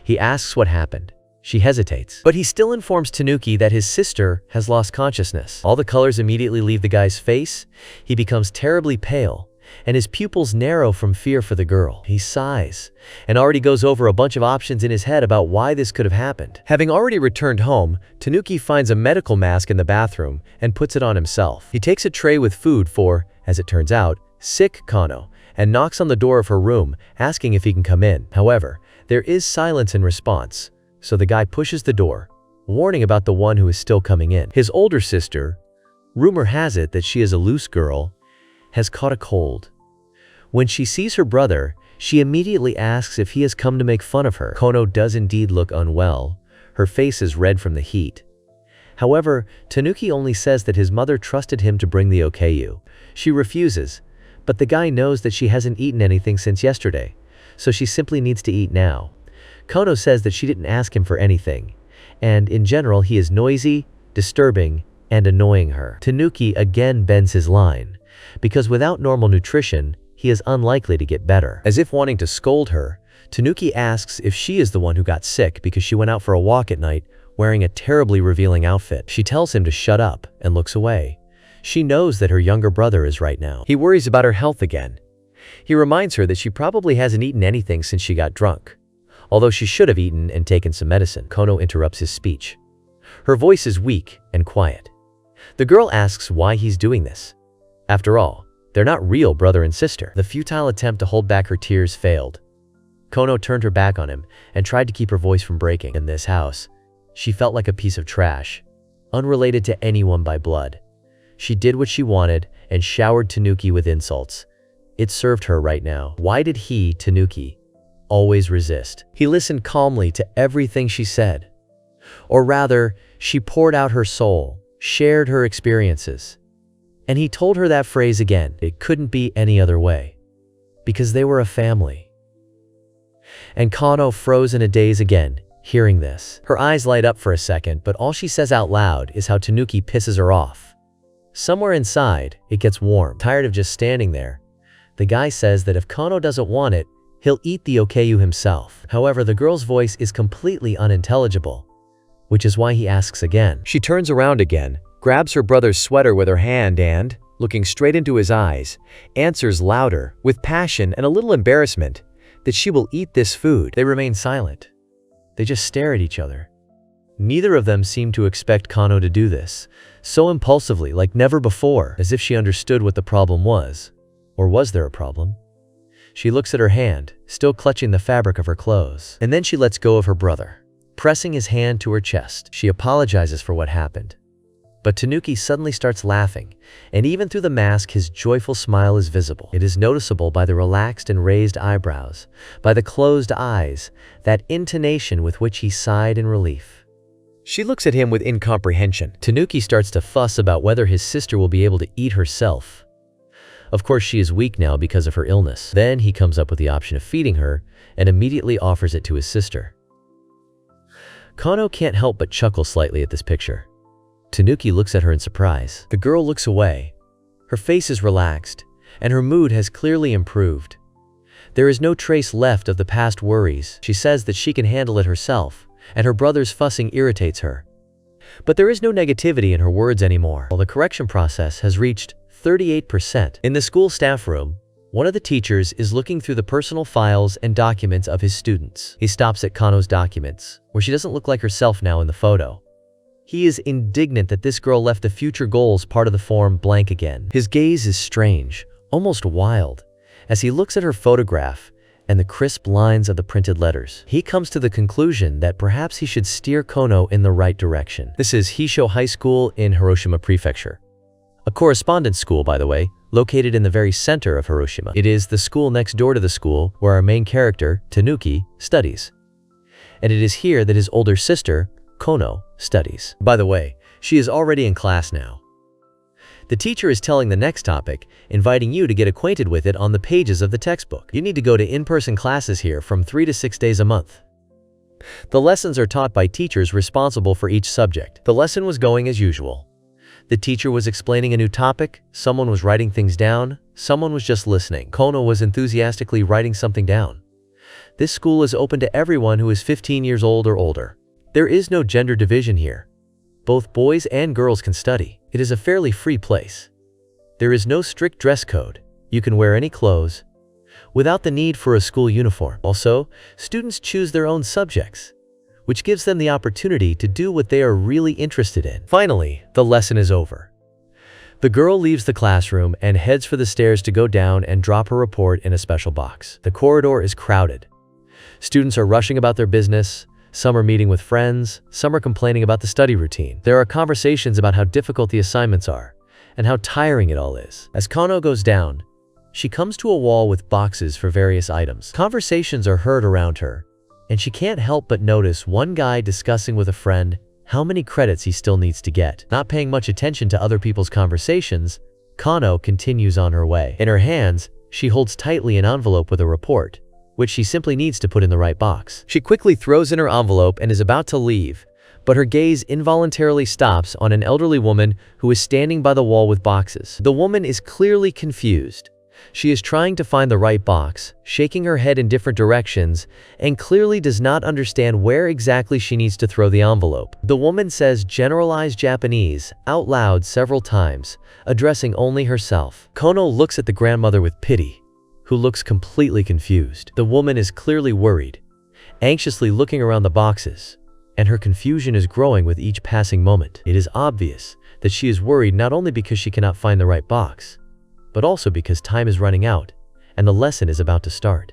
He asks what happened. She hesitates, but he still informs Tanuki that his sister has lost consciousness. All the colors immediately leave the guy's face. He becomes terribly pale, and his pupils narrow from fear for the girl. He sighs and already goes over a bunch of options in his head about why this could have happened. Having already returned home, Tanuki finds a medical mask in the bathroom and puts it on himself. He takes a tray with food for, as it turns out, sick Kono, and knocks on the door of her room, asking if he can come in. However, there is silence in response, so the guy pushes the door, warning about the one who is still coming in. His older sister, rumor has it that she is a loose girl, has caught a cold. When she sees her brother, she immediately asks if he has come to make fun of her. Kono does indeed look unwell. Her face is red from the heat, However, Tanuki only says that his mother trusted him to bring the okayu. She refuses, but the guy knows that she hasn't eaten anything since yesterday, so she simply needs to eat now. Kono says that she didn't ask him for anything, and in general he is noisy, disturbing, and annoying her. Tanuki again bends his line, because without normal nutrition, he is unlikely to get better. As if wanting to scold her, Tanuki asks if she is the one who got sick because she went out for a walk at night wearing a terribly revealing outfit. She tells him to shut up and looks away. She knows that her younger brother is right now. He worries about her health again. He reminds her that she probably hasn't eaten anything since she got drunk, although she should have eaten and taken some medicine. Kono interrupts his speech. Her voice is weak and quiet. The girl asks why he's doing this. After all, they're not real brother and sister. The futile attempt to hold back her tears failed. Kono turned her back on him and tried to keep her voice from breaking. In this house, she felt like a piece of trash, unrelated to anyone by blood. She did what she wanted and showered Tanuki with insults. It served her right now. Why did he, Tanuki, always resist? He listened calmly to everything she said. Or rather, she poured out her soul, shared her experiences. And he told her that phrase again. It couldn't be any other way. Because they were a family. And Kono froze in a daze again, hearing this. Her eyes light up for a second, but all she says out loud is how Tanuki pisses her off. Somewhere inside, it gets warm. Tired of just standing there, the guy says that if Kono doesn't want it, he'll eat the okayu himself. However, the girl's voice is completely unintelligible, which is why he asks again. She turns around again, grabs her brother's sweater with her hand and, looking straight into his eyes, answers louder, with passion and a little embarrassment, that she will eat this food. They remain silent. They just stare at each other. Neither of them seem to expect Kono to do this, so impulsively, like never before, as if she understood what the problem was. Or was there a problem? She looks at her hand, still clutching the fabric of her clothes. And then she lets go of her brother, pressing his hand to her chest. She apologizes for what happened. But Tanuki suddenly starts laughing, and even through the mask his joyful smile is visible. It is noticeable by the relaxed and raised eyebrows, by the closed eyes, that intonation with which he sighed in relief. She looks at him with incomprehension. Tanuki starts to fuss about whether his sister will be able to eat herself. Of course, she is weak now because of her illness. Then he comes up with the option of feeding her and immediately offers it to his sister. Kono can't help but chuckle slightly at this picture. Tanuki looks at her in surprise. The girl looks away. Her face is relaxed, and her mood has clearly improved. There is no trace left of the past worries. She says that she can handle it herself, and her brother's fussing irritates her. But there is no negativity in her words anymore. While the correction process has reached 38%. In the school staff room, one of the teachers is looking through the personal files and documents of his students. He stops at Kono's documents, where she doesn't look like herself now in the photo. He is indignant that this girl left the future goals part of the form blank again. His gaze is strange, almost wild, as he looks at her photograph and the crisp lines of the printed letters. He comes to the conclusion that perhaps he should steer Kono in the right direction. This is Hisho High School in Hiroshima Prefecture. A correspondence school, by the way, located in the very center of Hiroshima. It is the school next door to the school where our main character, Tanuki, studies. And it is here that his older sister, Kono, studies. By the way, she is already in class now. The teacher is telling the next topic, inviting you to get acquainted with it on the pages of the textbook. You need to go to in-person classes here from 3 to 6 days a month. The lessons are taught by teachers responsible for each subject. The lesson was going as usual. The teacher was explaining a new topic, someone was writing things down, someone was just listening. Kono was enthusiastically writing something down. This school is open to everyone who is 15 years old or older. There is no gender division here. Both boys and girls can study. It is a fairly free place. There is no strict dress code. You can wear any clothes, without the need for a school uniform. Also, students choose their own subjects, which gives them the opportunity to do what they are really interested in. Finally, the lesson is over. The girl leaves the classroom and heads for the stairs to go down and drop her report in a special box. The corridor is crowded. Students are rushing about their business. Some are meeting with friends, some are complaining about the study routine. There are conversations about how difficult the assignments are, and how tiring it all is. As Kono goes down, she comes to a wall with boxes for various items. Conversations are heard around her, and she can't help but notice one guy discussing with a friend how many credits he still needs to get. Not paying much attention to other people's conversations, Kano continues on her way. In her hands, she holds tightly an envelope with a report, which she simply needs to put in the right box. She quickly throws in her envelope and is about to leave, but her gaze involuntarily stops on an elderly woman who is standing by the wall with boxes. The woman is clearly confused. She is trying to find the right box, shaking her head in different directions, and clearly does not understand where exactly she needs to throw the envelope. The woman says generalized Japanese out loud several times, addressing only herself. Kono looks at the grandmother with pity, who looks completely confused. The woman is clearly worried, anxiously looking around the boxes, and her confusion is growing with each passing moment. It is obvious that she is worried not only because she cannot find the right box, but also because time is running out and the lesson is about to start.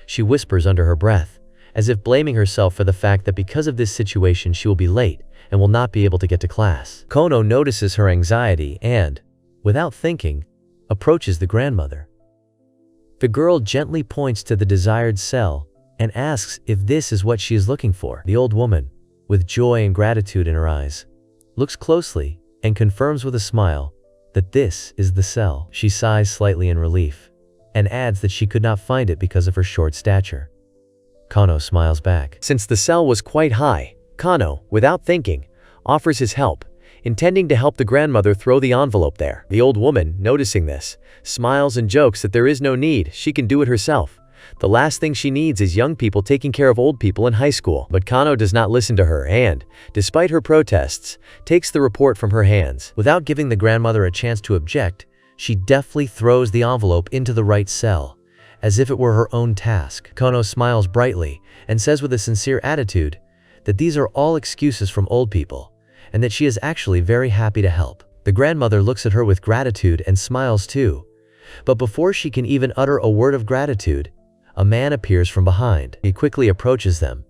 She whispers under her breath, as if blaming herself for the fact that because of this situation she will be late and will not be able to get to class. Kono notices her anxiety and, without thinking, approaches the grandmother. The girl gently points to the desired cell and asks if this is what she is looking for. The old woman, with joy and gratitude in her eyes, looks closely and confirms with a smile that this is the cell. She sighs slightly in relief and adds that she could not find it because of her short stature. Kano smiles back. Since the cell was quite high, Kano, without thinking, offers his help, intending to help the grandmother throw the envelope there. The old woman, noticing this, smiles and jokes that there is no need, she can do it herself. The last thing she needs is young people taking care of old people in high school. But Kano does not listen to her and, despite her protests, takes the report from her hands. Without giving the grandmother a chance to object, she deftly throws the envelope into the right cell, as if it were her own task. Kano smiles brightly and says with a sincere attitude that these are all excuses from old people, and that she is actually very happy to help. The grandmother looks at her with gratitude and smiles too, but before she can even utter a word of gratitude, a man appears from behind. He quickly approaches them,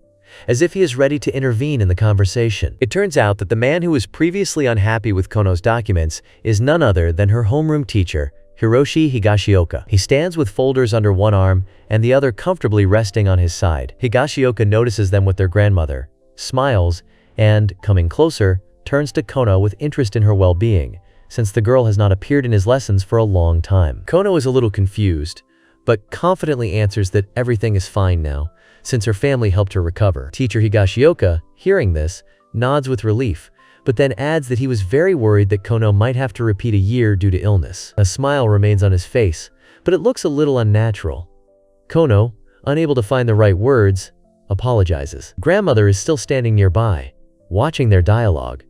as if he is ready to intervene in the conversation. It turns out that the man who was previously unhappy with Kono's documents is none other than her homeroom teacher, Hiroshi Higashioka. He stands with folders under one arm and the other comfortably resting on his side. Higashioka notices them with their grandmother, smiles, and, coming closer, turns to Kono with interest in her well-being, since the girl has not appeared in his lessons for a long time. Kono is a little confused, but confidently answers that everything is fine now, since her family helped her recover. Teacher Higashioka, hearing this, nods with relief, but then adds that he was very worried that Kono might have to repeat a year due to illness. A smile remains on his face, but it looks a little unnatural. Kono, unable to find the right words, apologizes. Grandmother is still standing nearby, watching their dialogue,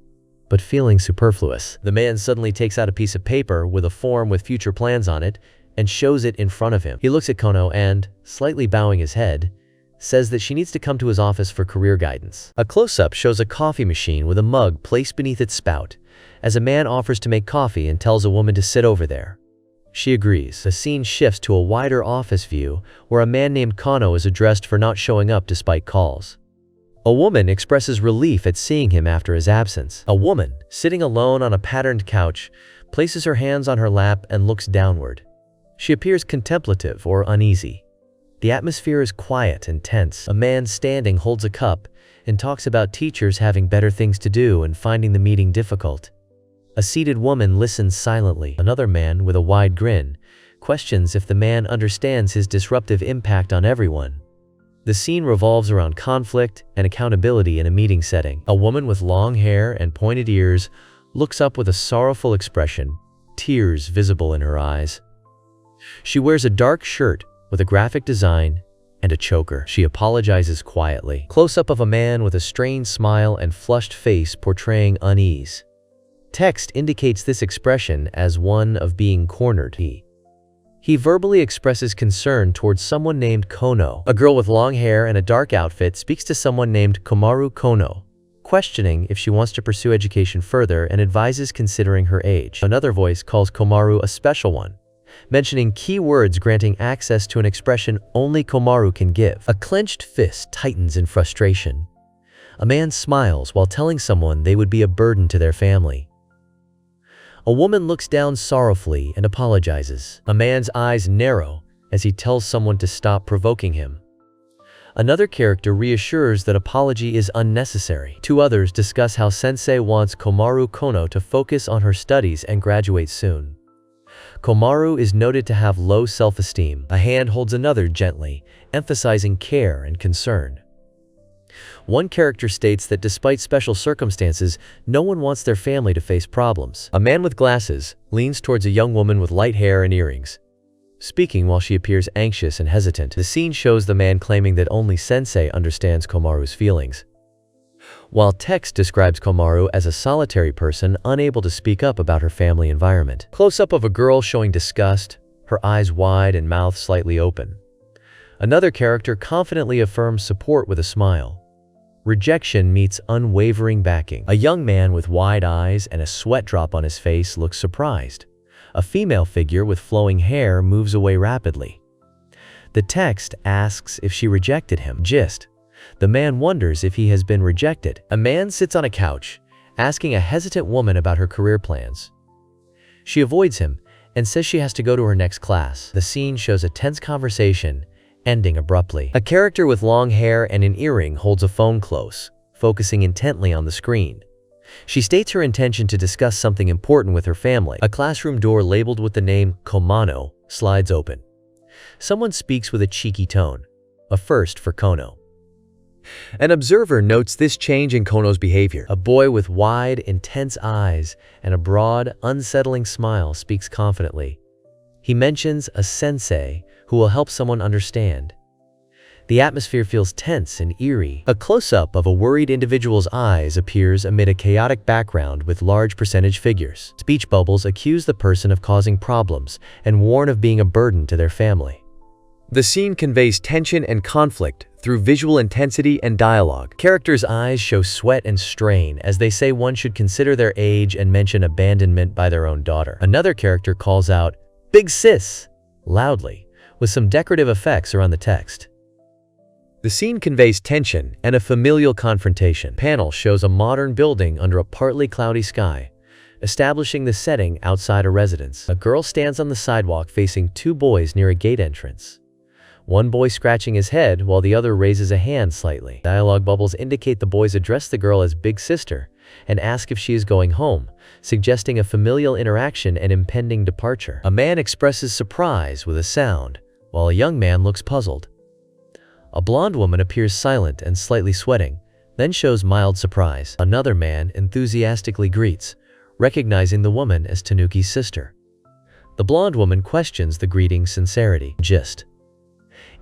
but feeling superfluous. The man suddenly takes out a piece of paper with a form with future plans on it and shows it in front of him. He looks at Kono and, slightly bowing his head, says that she needs to come to his office for career guidance. A close-up shows a coffee machine with a mug placed beneath its spout, as a man offers to make coffee and tells a woman to sit over there. She agrees. The scene shifts to a wider office view where a man named Kono is addressed for not showing up despite calls. A woman expresses relief at seeing him after his absence. A woman, sitting alone on a patterned couch, places her hands on her lap and looks downward. She appears contemplative or uneasy. The atmosphere is quiet and tense. A man standing holds a cup and talks about teachers having better things to do and finding the meeting difficult. A seated woman listens silently. Another man, with a wide grin, questions if the man understands his disruptive impact on everyone. The scene revolves around conflict and accountability in a meeting setting. A woman with long hair and pointed ears looks up with a sorrowful expression, tears visible in her eyes. She wears a dark shirt with a graphic design and a choker. She apologizes quietly. Close-up of a man with a strained smile and flushed face portraying unease. Text indicates this expression as one of being cornered. He verbally expresses concern towards someone named Kono. A girl with long hair and a dark outfit speaks to someone named Komaru Kono, questioning if she wants to pursue education further and advises considering her age. Another voice calls Komaru a special one, mentioning key words granting access to an expression only Komaru can give. A clenched fist tightens in frustration. A man smiles while telling someone they would be a burden to their family. A woman looks down sorrowfully and apologizes. A man's eyes narrow as he tells someone to stop provoking him. Another character reassures that apology is unnecessary. Two others discuss how sensei wants Komaru Kono to focus on her studies and graduate soon. Komaru is noted to have low self-esteem. A hand holds another gently, emphasizing care and concern. One character states that despite special circumstances, no one wants their family to face problems. A man with glasses leans towards a young woman with light hair and earrings, speaking while she appears anxious and hesitant. The scene shows the man claiming that only sensei understands Komaru's feelings, while text describes Komaru as a solitary person unable to speak up about her family environment. Close-up of a girl showing disgust, her eyes wide and mouth slightly open. Another character confidently affirms support with a smile. Rejection meets unwavering backing. A young man with wide eyes and a sweat drop on his face looks surprised. A female figure with flowing hair moves away rapidly. The text asks if she rejected him. Gist: the man wonders if he has been rejected. A man sits on a couch, asking a hesitant woman about her career plans. She avoids him and says she has to go to her next class. The scene shows a tense conversation, ending abruptly. A character with long hair and an earring holds a phone close, focusing intently on the screen. She states her intention to discuss something important with her family. A classroom door labeled with the name Komano slides open. Someone speaks with a cheeky tone, a first for Kono. An observer notes this change in Kono's behavior. A boy with wide, intense eyes and a broad, unsettling smile speaks confidently. He mentions a sensei who will help someone understand. The atmosphere feels tense and eerie. A close-up of a worried individual's eyes appears amid a chaotic background with large percentage figures. Speech bubbles accuse the person of causing problems and warn of being a burden to their family. The scene conveys tension and conflict through visual intensity and dialogue. Characters' eyes show sweat and strain as they say one should consider their age and mention abandonment by their own daughter. Another character calls out, "Big sis!" loudly, with some decorative effects around the text. The scene conveys tension and a familial confrontation. Panel shows a modern building under a partly cloudy sky, establishing the setting outside a residence. A girl stands on the sidewalk facing two boys near a gate entrance. One boy scratching his head while the other raises a hand slightly. Dialogue bubbles indicate the boys address the girl as Big Sister and ask if she is going home, suggesting a familial interaction and impending departure. A man expresses surprise with a sound, while a young man looks puzzled. A blonde woman appears silent and slightly sweating, then shows mild surprise. Another man enthusiastically greets, recognizing the woman as Tanuki's sister. The blonde woman questions the greeting's sincerity. Gist: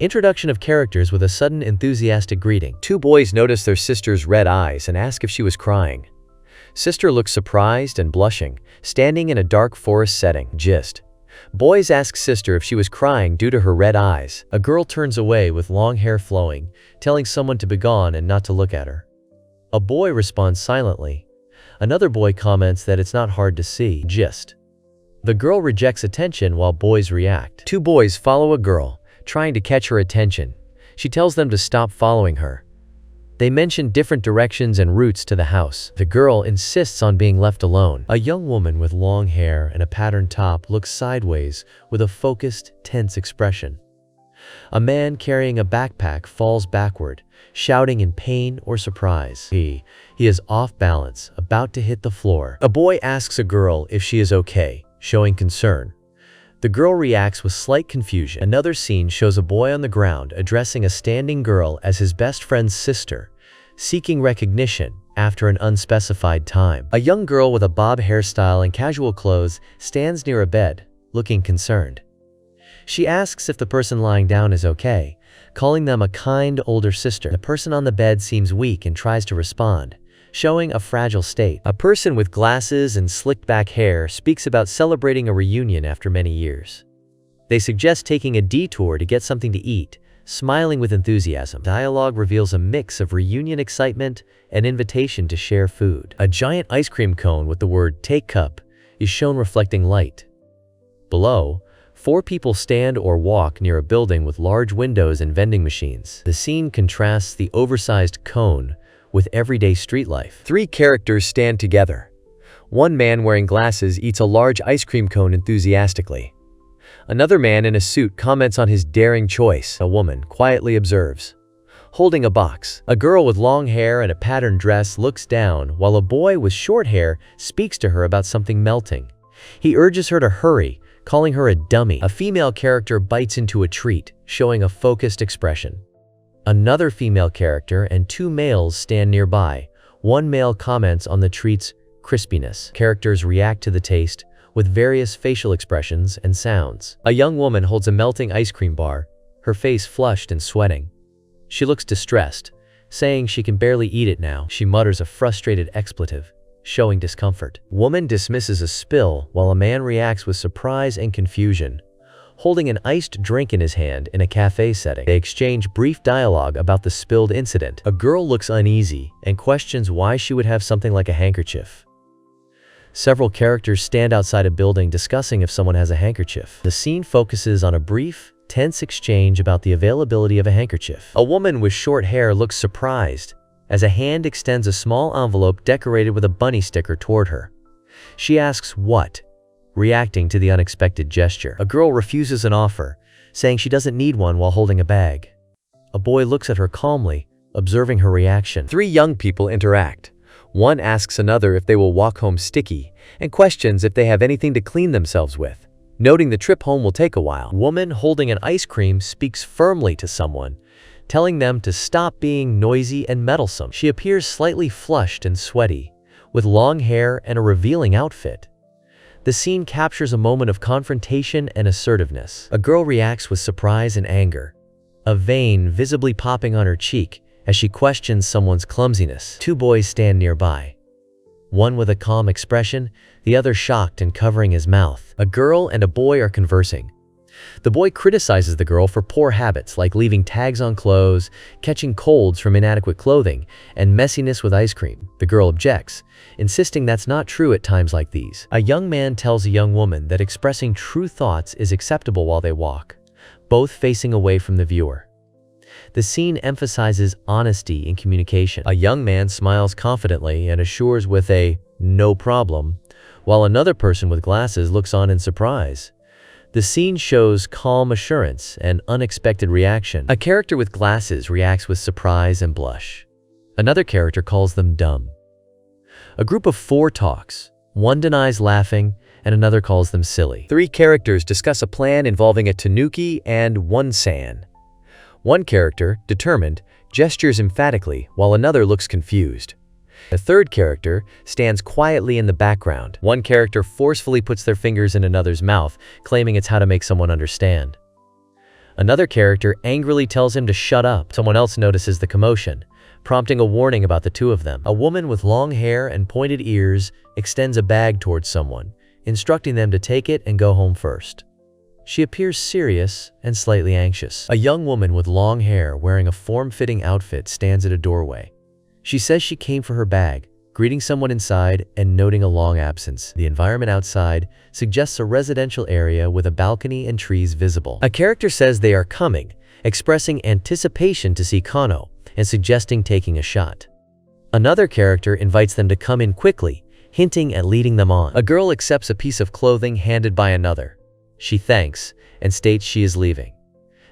introduction of characters with a sudden enthusiastic greeting. Two boys notice their sister's red eyes and ask if she was crying. Sister looks surprised and blushing, standing in a dark forest setting. Gist: boys ask sister if she was crying due to her red eyes. A girl turns away with long hair flowing, telling someone to begone and not to look at her. A boy responds silently. Another boy comments that it's not hard to see. Gist: the girl rejects attention while boys react. Two boys follow a girl, trying to catch her attention. She tells them to stop following her. They mention different directions and routes to the house. The girl insists on being left alone. A young woman with long hair and a patterned top looks sideways with a focused, tense expression. A man carrying a backpack falls backward, shouting in pain or surprise. He is off balance, about to hit the floor. A boy asks a girl if she is okay, showing concern. The girl reacts with slight confusion. Another scene shows a boy on the ground addressing a standing girl as his best friend's sister, seeking recognition after an unspecified time. A young girl with a bob hairstyle and casual clothes stands near a bed, looking concerned. She asks if the person lying down is okay, calling them a kind older sister. The person on the bed seems weak and tries to respond, showing a fragile state. A person with glasses and slicked back hair speaks about celebrating a reunion after many years. They suggest taking a detour to get something to eat, smiling with enthusiasm. Dialogue reveals a mix of reunion excitement and invitation to share food. A giant ice cream cone with the word "take cup" is shown reflecting light. Below, 4 people stand or walk near a building with large windows and vending machines. The scene contrasts the oversized cone with everyday street life. 3 characters stand together. One man wearing glasses eats a large ice cream cone enthusiastically. Another man in a suit comments on his daring choice. A woman quietly observes, holding a box. A girl with long hair and a patterned dress looks down while a boy with short hair speaks to her about something melting. He urges her to hurry, calling her a dummy. A female character bites into a treat, showing a focused expression. Another female character and two males stand nearby. One male comments on the treat's crispiness. Characters react to the taste with various facial expressions and sounds. A young woman holds a melting ice cream bar, her face flushed and sweating. She looks distressed, saying she can barely eat it now. She mutters a frustrated expletive, showing discomfort. Woman dismisses a spill while a man reacts with surprise and confusion, holding an iced drink in his hand in a cafe setting. They exchange brief dialogue about the spilled incident. A girl looks uneasy and questions why she would have something like a handkerchief. Several characters stand outside a building discussing if someone has a handkerchief. The scene focuses on a brief, tense exchange about the availability of a handkerchief. A woman with short hair looks surprised as a hand extends a small envelope decorated with a bunny sticker toward her. She asks what, reacting to the unexpected gesture. A girl refuses an offer, saying she doesn't need one while holding a bag. A boy looks at her calmly, observing her reaction. Three young people interact. One asks another if they will walk home sticky and questions if they have anything to clean themselves with, noting the trip home will take a while. Woman holding an ice cream speaks firmly to someone, telling them to stop being noisy and meddlesome. She appears slightly flushed and sweaty, with long hair and a revealing outfit. The scene captures a moment of confrontation and assertiveness. A girl reacts with surprise and anger, a vein visibly popping on her cheek as she questions someone's clumsiness. Two boys stand nearby, one with a calm expression, the other shocked and covering his mouth. A girl and a boy are conversing. The boy criticizes the girl for poor habits like leaving tags on clothes, catching colds from inadequate clothing, and messiness with ice cream. The girl objects, insisting that's not true at times like these. A young man tells a young woman that expressing true thoughts is acceptable while they walk, both facing away from the viewer. The scene emphasizes honesty in communication. A young man smiles confidently and assures with a "no problem," while another person with glasses looks on in surprise. The scene shows calm assurance and unexpected reaction. A character with glasses reacts with surprise and blush. Another character calls them dumb. A group of four talks. One denies laughing, and another calls them silly. Three characters discuss a plan involving a tanuki and one san. One character, determined, gestures emphatically, while another looks confused. A third character stands quietly in the background. One character forcefully puts their fingers in another's mouth, claiming it's how to make someone understand. Another character angrily tells him to shut up. Someone else notices the commotion, prompting a warning about the two of them. A woman with long hair and pointed ears extends a bag towards someone, instructing them to take it and go home first. She appears serious and slightly anxious. A young woman with long hair wearing a form-fitting outfit stands at a doorway. She says she came for her bag, greeting someone inside and noting a long absence. The environment outside suggests a residential area with a balcony and trees visible. A character says they are coming, expressing anticipation to see Kano and suggesting taking a shot. Another character invites them to come in quickly, hinting at leading them on. A girl accepts a piece of clothing handed by another. She thanks and states she is leaving.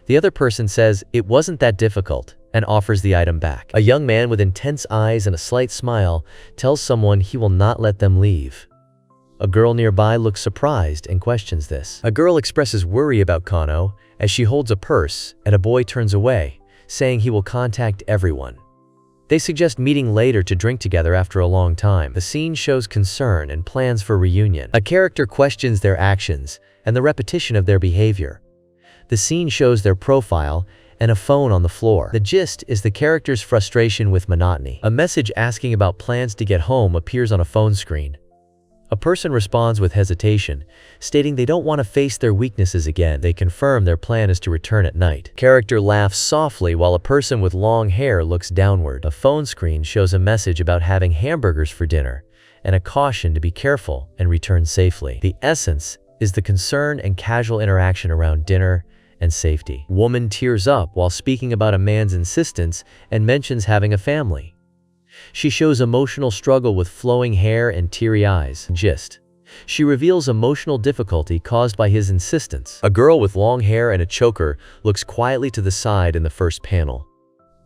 The other person says it wasn't that difficult and offers the item back. A young man with intense eyes and a slight smile tells someone he will not let them leave. A girl nearby looks surprised and questions this. A girl expresses worry about Kano as she holds a purse, and a boy turns away, saying he will contact everyone. They suggest meeting later to drink together after a long time. The scene shows concern and plans for reunion. A character questions their actions and the repetition of their behavior. The scene shows their profile and a phone on the floor. The gist is the character's frustration with monotony. A message asking about plans to get home appears on a phone screen. A person responds with hesitation, stating they don't want to face their weaknesses again. They confirm their plan is to return at night. Character laughs softly while a person with long hair looks downward. A phone screen shows a message about having hamburgers for dinner and a caution to be careful and return safely. The essence is the concern and casual interaction around dinner and safety. Woman tears up while speaking about a man's insistence and mentions having a family. She shows emotional struggle with flowing hair and teary eyes. Gist: she reveals emotional difficulty caused by his insistence. A girl with long hair and a choker looks quietly to the side in the first panel.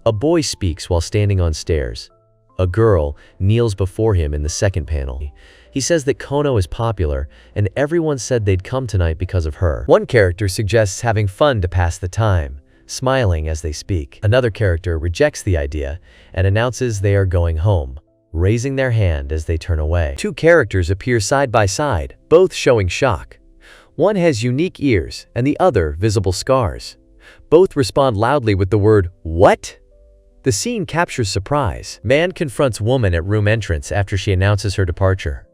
A boy speaks while standing on stairs. A girl kneels before him in the second panel. He says that Kono is popular, and everyone said they'd come tonight because of her. One character suggests having fun to pass the time, smiling as they speak. Another character rejects the idea and announces they are going home, raising their hand as they turn away. Two characters appear side by side, both showing shock. One has unique ears and the other visible scars. Both respond loudly with the word, "What?" The scene captures surprise. Man confronts woman at room entrance after she announces her departure.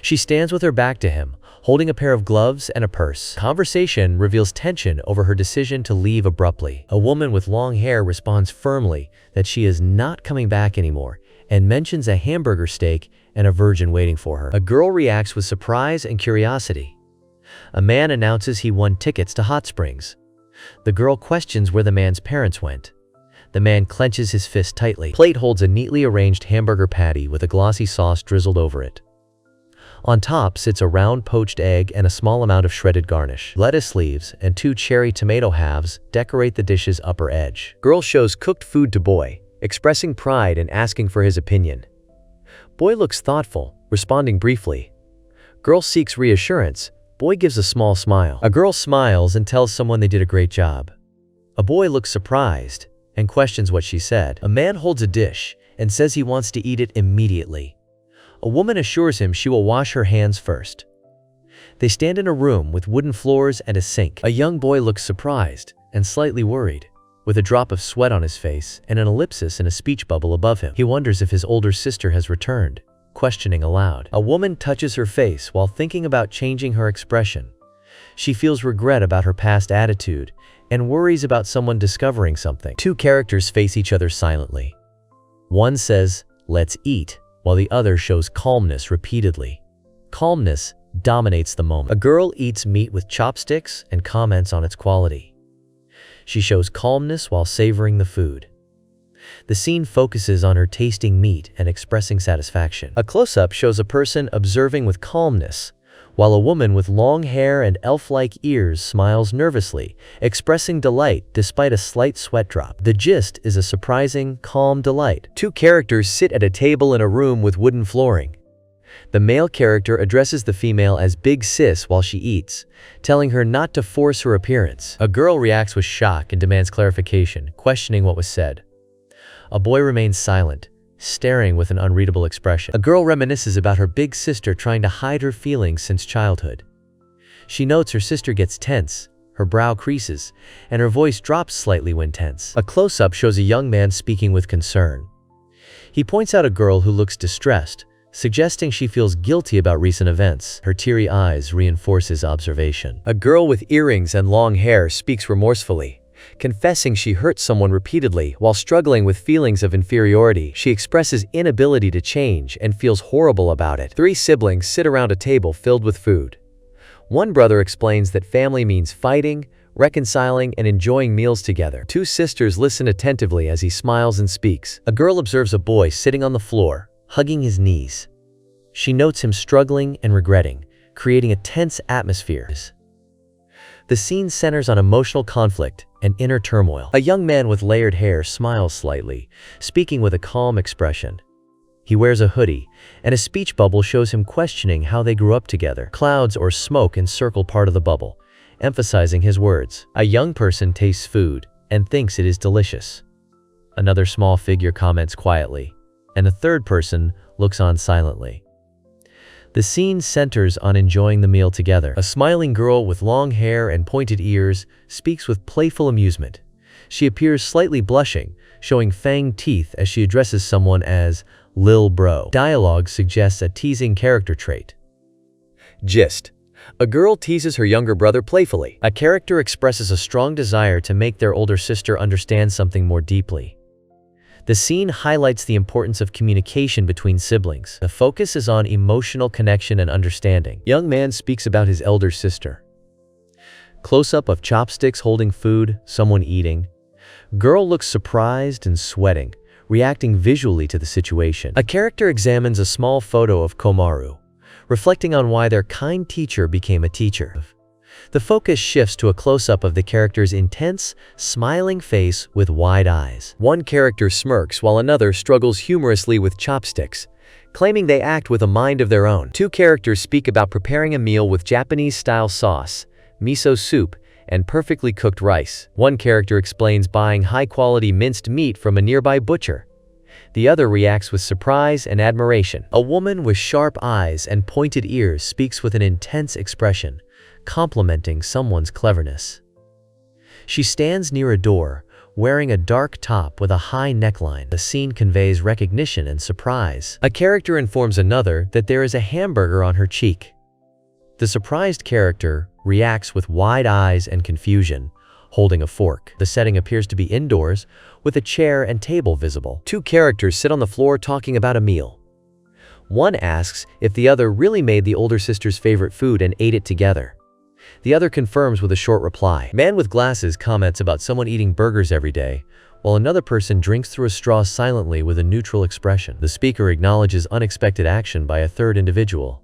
She stands with her back to him, holding a pair of gloves and a purse. Conversation reveals tension over her decision to leave abruptly. A woman with long hair responds firmly that she is not coming back anymore and mentions a hamburger steak and a virgin waiting for her. A girl reacts with surprise and curiosity. A man announces he won tickets to Hot Springs. The girl questions where the man's parents went. The man clenches his fist tightly. Plate holds a neatly arranged hamburger patty with a glossy sauce drizzled over it. On top sits a round poached egg and a small amount of shredded garnish. Lettuce leaves and 2 cherry tomato halves decorate the dish's upper edge. Girl shows cooked food to boy, expressing pride and asking for his opinion. Boy looks thoughtful, responding briefly. Girl seeks reassurance. Boy gives a small smile. A girl smiles and tells someone they did a great job. A boy looks surprised and questions what she said. A man holds a dish and says he wants to eat it immediately. A woman assures him she will wash her hands first. They stand in a room with wooden floors and a sink. A young boy looks surprised and slightly worried, with a drop of sweat on his face and an ellipsis in a speech bubble above him. He wonders if his older sister has returned, questioning aloud. A woman touches her face while thinking about changing her expression. She feels regret about her past attitude and worries about someone discovering something. Two characters face each other silently. One says, "Let's eat," while the other shows calmness repeatedly. Calmness dominates the moment. A girl eats meat with chopsticks and comments on its quality. She shows calmness while savoring the food. The scene focuses on her tasting meat and expressing satisfaction. A close-up shows a person observing with calmness, while a woman with long hair and elf-like ears smiles nervously, expressing delight despite a slight sweat drop. The gist is a surprising, calm delight. Two characters sit at a table in a room with wooden flooring. The male character addresses the female as Big Sis while she eats, telling her not to force her appearance. A girl reacts with shock and demands clarification, questioning what was said. A boy remains silent, staring with an unreadable expression. A girl reminisces about her big sister trying to hide her feelings since childhood. She notes her sister gets tense, her brow creases, and her voice drops slightly when tense. A close-up shows a young man speaking with concern. He points out a girl who looks distressed, suggesting she feels guilty about recent events. Her teary eyes reinforce his observation. A girl with earrings and long hair speaks remorsefully, confessing she hurt someone repeatedly while struggling with feelings of inferiority. She expresses inability to change and feels horrible about it. Three siblings sit around a table filled with food. One brother explains that family means fighting, reconciling, and enjoying meals together. Two sisters listen attentively as he smiles and speaks. A girl observes a boy sitting on the floor, hugging his knees. She notes him struggling and regretting, creating a tense atmosphere. The scene centers on emotional conflict and inner turmoil. A young man with layered hair smiles slightly, speaking with a calm expression. He wears a hoodie, and a speech bubble shows him questioning how they grew up together. Clouds or smoke encircle part of the bubble, emphasizing his words. A young person tastes food and thinks it is delicious. Another small figure comments quietly, and a third person looks on silently. The scene centers on enjoying the meal together. A smiling girl with long hair and pointed ears speaks with playful amusement. She appears slightly blushing, showing fanged teeth as she addresses someone as Lil Bro. Dialogue suggests a teasing character trait. Gist: a girl teases her younger brother playfully. A character expresses a strong desire to make their older sister understand something more deeply. The scene highlights the importance of communication between siblings. The focus is on emotional connection and understanding. Young man speaks about his elder sister. Close-up of chopsticks holding food, someone eating. Girl looks surprised and sweating, reacting visually to the situation. A character examines a small photo of Komaru, reflecting on why their kind teacher became a teacher. The focus shifts to a close-up of the character's intense, smiling face with wide eyes. One character smirks while another struggles humorously with chopsticks, claiming they act with a mind of their own. Two characters speak about preparing a meal with Japanese-style sauce, miso soup, and perfectly cooked rice. One character explains buying high-quality minced meat from a nearby butcher. The other reacts with surprise and admiration. A woman with sharp eyes and pointed ears speaks with an intense expression, complimenting someone's cleverness. She stands near a door, wearing a dark top with a high neckline. The scene conveys recognition and surprise. A character informs another that there is a hamburger on her cheek. The surprised character reacts with wide eyes and confusion, holding a fork. The setting appears to be indoors, with a chair and table visible. Two characters sit on the floor talking about a meal. One asks if the other really made the older sister's favorite food and ate it together. The other confirms with a short reply. Man with glasses comments about someone eating burgers every day, while another person drinks through a straw silently with a neutral expression. The speaker acknowledges unexpected action by a third individual.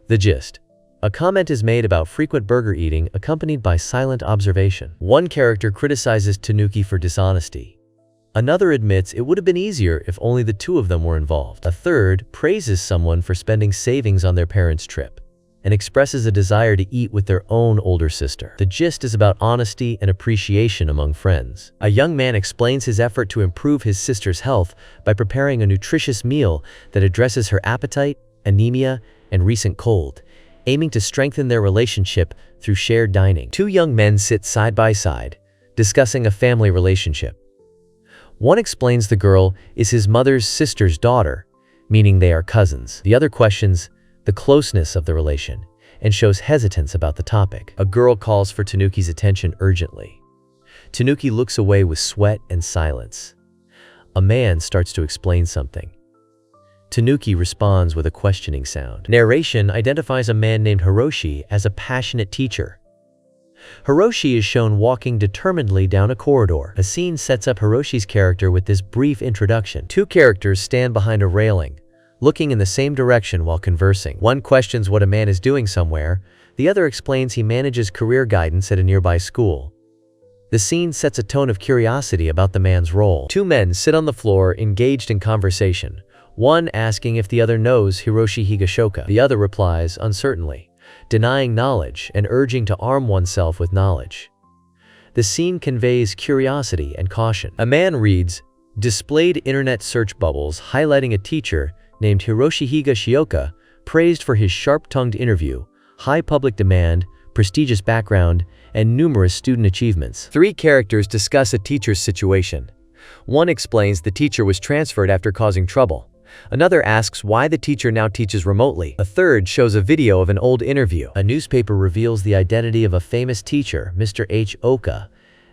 The gist. A comment is made about frequent burger eating accompanied by silent observation. One character criticizes Tanuki for dishonesty. Another admits it would have been easier if only the two of them were involved. A third praises someone for spending savings on their parents' trip and expresses a desire to eat with their own older sister. The gist is about honesty and appreciation among friends. A young man explains his effort to improve his sister's health by preparing a nutritious meal that addresses her appetite, anemia, and recent cold, aiming to strengthen their relationship through shared dining. Two young men sit side by side, discussing a family relationship. One explains the girl is his mother's sister's daughter, meaning they are cousins. The other questions the closeness of the relation and shows hesitance about the topic. A girl calls for Tanuki's attention urgently. Tanuki looks away with sweat and silence. A man starts to explain something. Tanuki responds with a questioning sound. Narration identifies a man named Hiroshi as a passionate teacher. Hiroshi is shown walking determinedly down a corridor. A scene sets up Hiroshi's character with this brief introduction. Two characters stand behind a railing, looking in the same direction while conversing. One questions what a man is doing somewhere, the other explains he manages career guidance at a nearby school. The scene sets a tone of curiosity about the man's role. Two men sit on the floor engaged in conversation, one asking if the other knows Hiroshi Higashoka. The other replies uncertainly, denying knowledge and urging to arm oneself with knowledge. The scene conveys curiosity and caution. A man reads, displayed internet search bubbles highlighting a teacher named Hiroshi Higashioka, praised for his sharp-tongued interview, high public demand, prestigious background, and numerous student achievements. Three characters discuss a teacher's situation. One explains the teacher was transferred after causing trouble. Another asks why the teacher now teaches remotely. A third shows a video of an old interview. A newspaper reveals the identity of a famous teacher, Mr. H. Oka,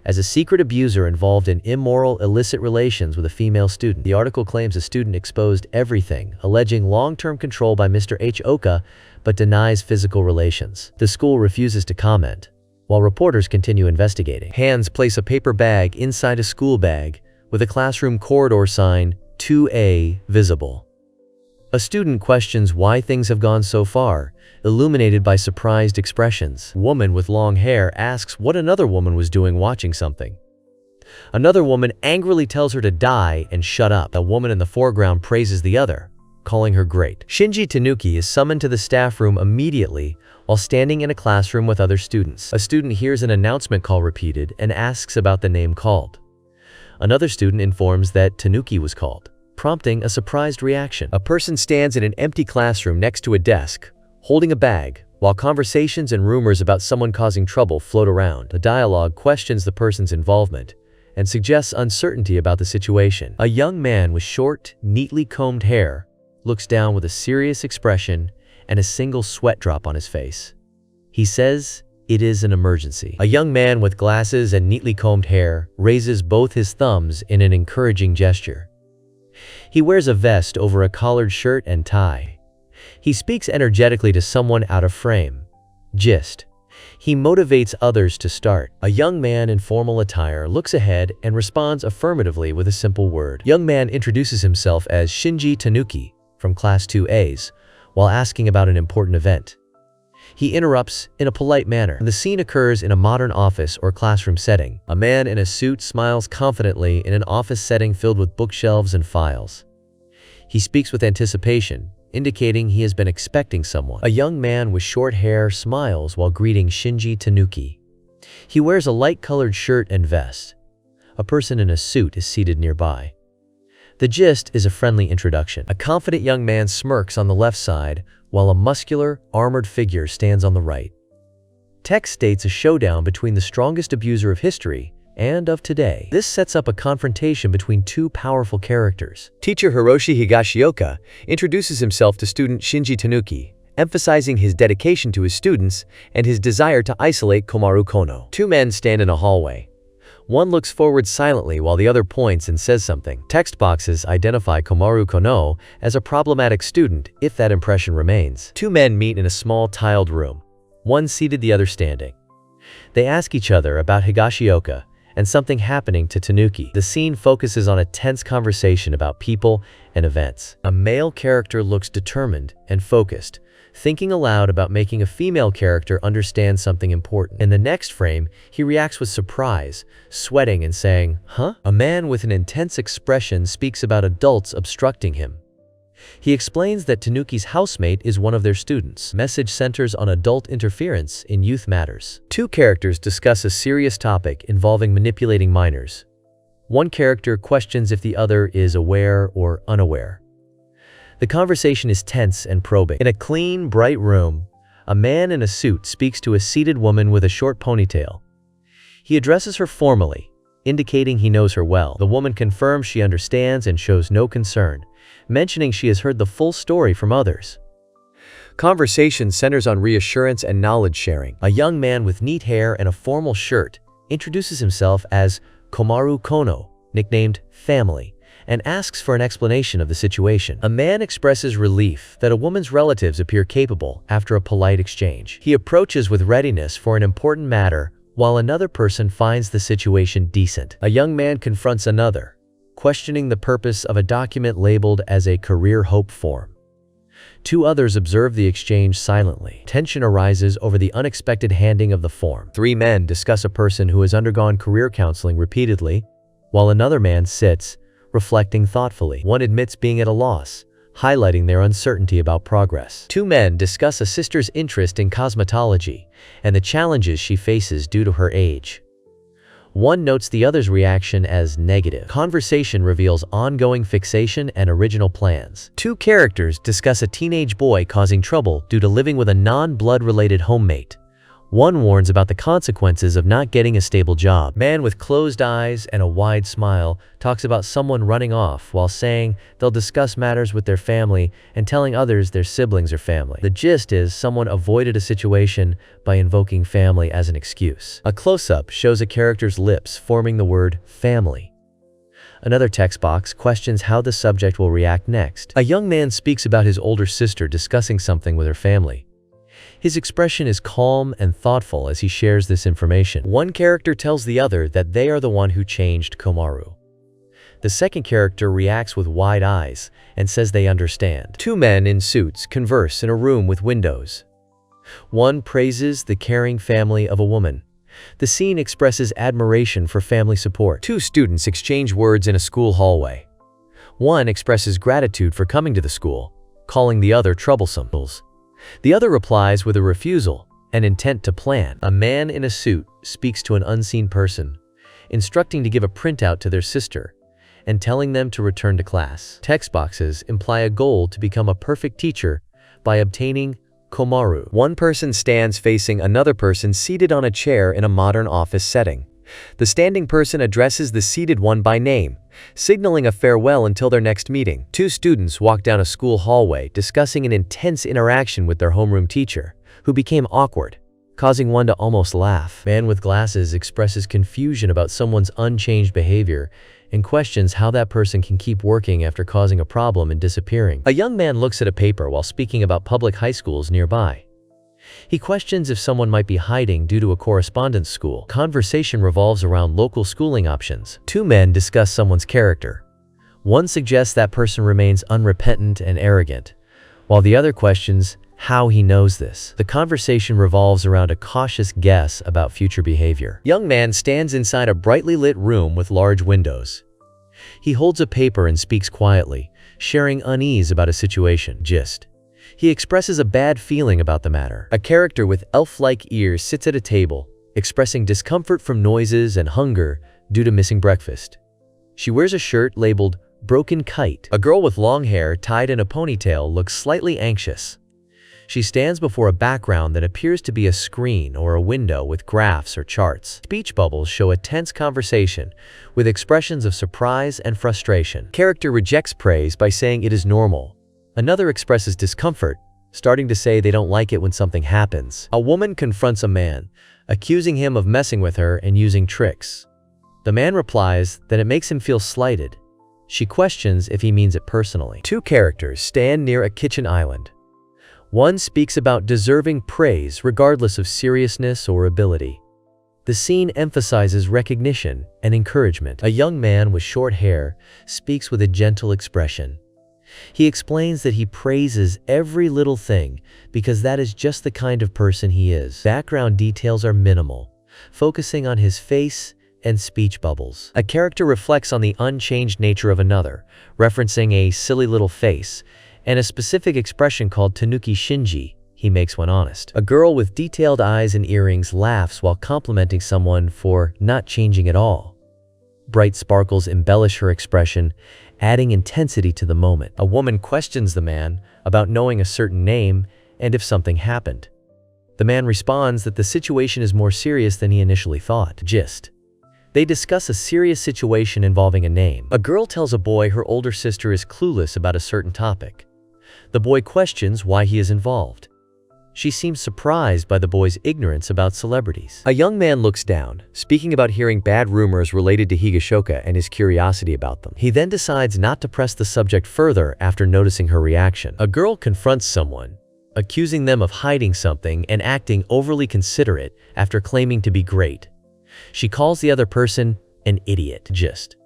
as a secret abuser involved in immoral, illicit relations with a female student. The article claims a student exposed everything, alleging long-term control by Mr. H. Oka, but denies physical relations. The school refuses to comment, while reporters continue investigating. Hands place a paper bag inside a school bag, with a classroom corridor sign 2A visible. A student questions why things have gone so far, illuminated by surprised expressions. A woman with long hair asks what another woman was doing watching something. Another woman angrily tells her to die and shut up. A woman in the foreground praises the other, calling her great. Shinji Tanuki is summoned to the staff room immediately while standing in a classroom with other students. A student hears an announcement call repeated and asks about the name called. Another student informs that Tanuki was called, prompting a surprised reaction. A person stands in an empty classroom next to a desk, holding a bag, while conversations and rumors about someone causing trouble float around. The dialogue questions the person's involvement and suggests uncertainty about the situation. A young man with short, neatly combed hair looks down with a serious expression and a single sweat drop on his face. He says, "It is an emergency." A young man with glasses and neatly combed hair raises both his thumbs in an encouraging gesture. He wears a vest over a collared shirt and tie. He speaks energetically to someone out of frame. Gist. He motivates others to start. A young man in formal attire looks ahead and responds affirmatively with a simple word. Young man introduces himself as Shinji Tanuki from Class 2As while asking about an important event. He interrupts in a polite manner. The scene occurs in a modern office or classroom setting. A man in a suit smiles confidently in an office setting filled with bookshelves and files. He speaks with anticipation, indicating he has been expecting someone. A young man with short hair smiles while greeting Shinji Tanuki. He wears a light-colored shirt and vest. A person in a suit is seated nearby. The gist is a friendly introduction. A confident young man smirks on the left side, while a muscular, armored figure stands on the right. Text states a showdown between the strongest abuser of history and of today. This sets up a confrontation between two powerful characters. Teacher Hiroshi Higashioka introduces himself to student Shinji Tanuki, emphasizing his dedication to his students and his desire to isolate Komaru Kono. Two men stand in a hallway. One looks forward silently while the other points and says something. Text boxes identify Komaru Kono as a problematic student if that impression remains. Two men meet in a small tiled room, one seated, the other standing. They ask each other about Higashioka and something happening to Tanuki. The scene focuses on a tense conversation about people and events. A male character looks determined and focused, thinking aloud about making a female character understand something important. In the next frame, he reacts with surprise, sweating and saying, "Huh?" A man with an intense expression speaks about adults obstructing him. He explains that Tanuki's housemate is one of their students. Message centers on adult interference in youth matters. Two characters discuss a serious topic involving manipulating minors. One character questions if the other is aware or unaware. The conversation is tense and probing. In a clean, bright room, a man in a suit speaks to a seated woman with a short ponytail. He addresses her formally, indicating he knows her well. The woman confirms she understands and shows no concern, mentioning she has heard the full story from others. Conversation centers on reassurance and knowledge sharing. A young man with neat hair and a formal shirt introduces himself as Komaru Kono, nicknamed Family, and asks for an explanation of the situation. A man expresses relief that a woman's relatives appear capable after a polite exchange. He approaches with readiness for an important matter, while another person finds the situation decent. A young man confronts another, questioning the purpose of a document labeled as a career hope form. Two others observe the exchange silently. Tension arises over the unexpected handing of the form. Three men discuss a person who has undergone career counseling repeatedly, while another man sits, reflecting thoughtfully. One admits being at a loss, highlighting their uncertainty about progress. Two men discuss a sister's interest in cosmetology and the challenges she faces due to her age. One notes the other's reaction as negative. Conversation reveals ongoing fixation and original plans. Two characters discuss a teenage boy causing trouble due to living with a non-blood-related housemate. One warns about the consequences of not getting a stable job. Man with closed eyes and a wide smile talks about someone running off while saying they'll discuss matters with their family and telling others their siblings are family. The gist is someone avoided a situation by invoking family as an excuse. A close-up shows a character's lips forming the word family. Another text box questions how the subject will react next. A young man speaks about his older sister discussing something with her family. His expression is calm and thoughtful as he shares this information. One character tells the other that they are the one who changed Komaru. The second character reacts with wide eyes and says they understand. Two men in suits converse in a room with windows. One praises the caring family of a woman. The scene expresses admiration for family support. Two students exchange words in a school hallway. One expresses gratitude for coming to the school, calling the other troublesome. The other replies with a refusal, an intent to plan. A man in a suit speaks to an unseen person, instructing to give a printout to their sister and telling them to return to class. Text boxes imply a goal to become a perfect teacher by obtaining Komaru. One person stands facing another person seated on a chair in a modern office setting. The standing person addresses the seated one by name, signaling a farewell until their next meeting. Two students walk down a school hallway discussing an intense interaction with their homeroom teacher, who became awkward, causing one to almost laugh. Man with glasses expresses confusion about someone's unchanged behavior and questions how that person can keep working after causing a problem and disappearing. A young man looks at a paper while speaking about public high schools nearby. He questions if someone might be hiding due to a correspondence school. Conversation revolves around local schooling options. Two men discuss someone's character. One suggests that person remains unrepentant and arrogant, while the other questions how he knows this. The conversation revolves around a cautious guess about future behavior. Young man stands inside a brightly lit room with large windows. He holds a paper and speaks quietly, sharing unease about a situation. Gist. He expresses a bad feeling about the matter. A character with elf-like ears sits at a table, expressing discomfort from noises and hunger due to missing breakfast. She wears a shirt labeled Broken Kite. A girl with long hair tied in a ponytail looks slightly anxious. She stands before a background that appears to be a screen or a window with graphs or charts. Speech bubbles show a tense conversation with expressions of surprise and frustration. Character rejects praise by saying it is normal. Another expresses discomfort, starting to say they don't like it when something happens. A woman confronts a man, accusing him of messing with her and using tricks. The man replies that it makes him feel slighted. She questions if he means it personally. Two characters stand near a kitchen island. One speaks about deserving praise regardless of seriousness or ability. The scene emphasizes recognition and encouragement. A young man with short hair speaks with a gentle expression. He explains that he praises every little thing because that is just the kind of person he is. Background details are minimal, focusing on his face and speech bubbles. A character reflects on the unchanged nature of another, referencing a silly little face and a specific expression called Tanuki Shinji, he makes when honest. A girl with detailed eyes and earrings laughs while complimenting someone for not changing at all. Bright sparkles embellish her expression, adding intensity to the moment. A woman questions the man about knowing a certain name and if something happened. The man responds that the situation is more serious than he initially thought. Gist. They discuss a serious situation involving a name. A girl tells a boy her older sister is clueless about a certain topic. The boy questions why he is involved. She seems surprised by the boy's ignorance about celebrities. A young man looks down, speaking about hearing bad rumors related to Higashoka and his curiosity about them. He then decides not to press the subject further after noticing her reaction. A girl confronts someone, accusing them of hiding something and acting overly considerate after claiming to be great. She calls the other person an idiot. Gist.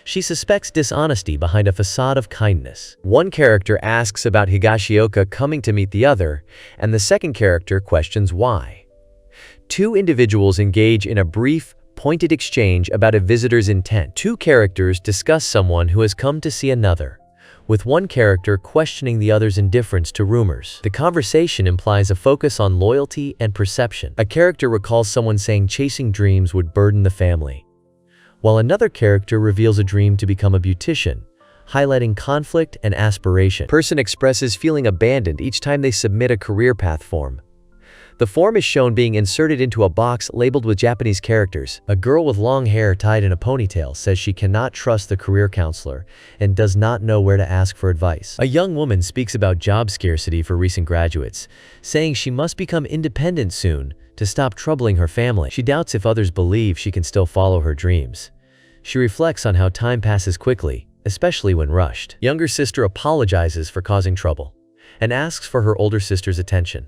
She suspects dishonesty behind a facade of kindness. One character asks about Higashioka coming to meet the other, and the second character questions why. Two individuals engage in a brief, pointed exchange about a visitor's intent. Two characters discuss someone who has come to see another, with one character questioning the other's indifference to rumors. The conversation implies a focus on loyalty and perception. A character recalls someone saying chasing dreams would burden the family, while another character reveals a dream to become a beautician, highlighting conflict and aspiration. Person expresses feeling abandoned each time they submit a career path form. The form is shown being inserted into a box labeled with Japanese characters. A girl with long hair tied in a ponytail says she cannot trust the career counselor and does not know where to ask for advice. A young woman speaks about job scarcity for recent graduates, saying she must become independent soon to stop troubling her family. She doubts if others believe she can still follow her dreams. She reflects on how time passes quickly, especially when rushed. Younger sister apologizes for causing trouble and asks for her older sister's attention.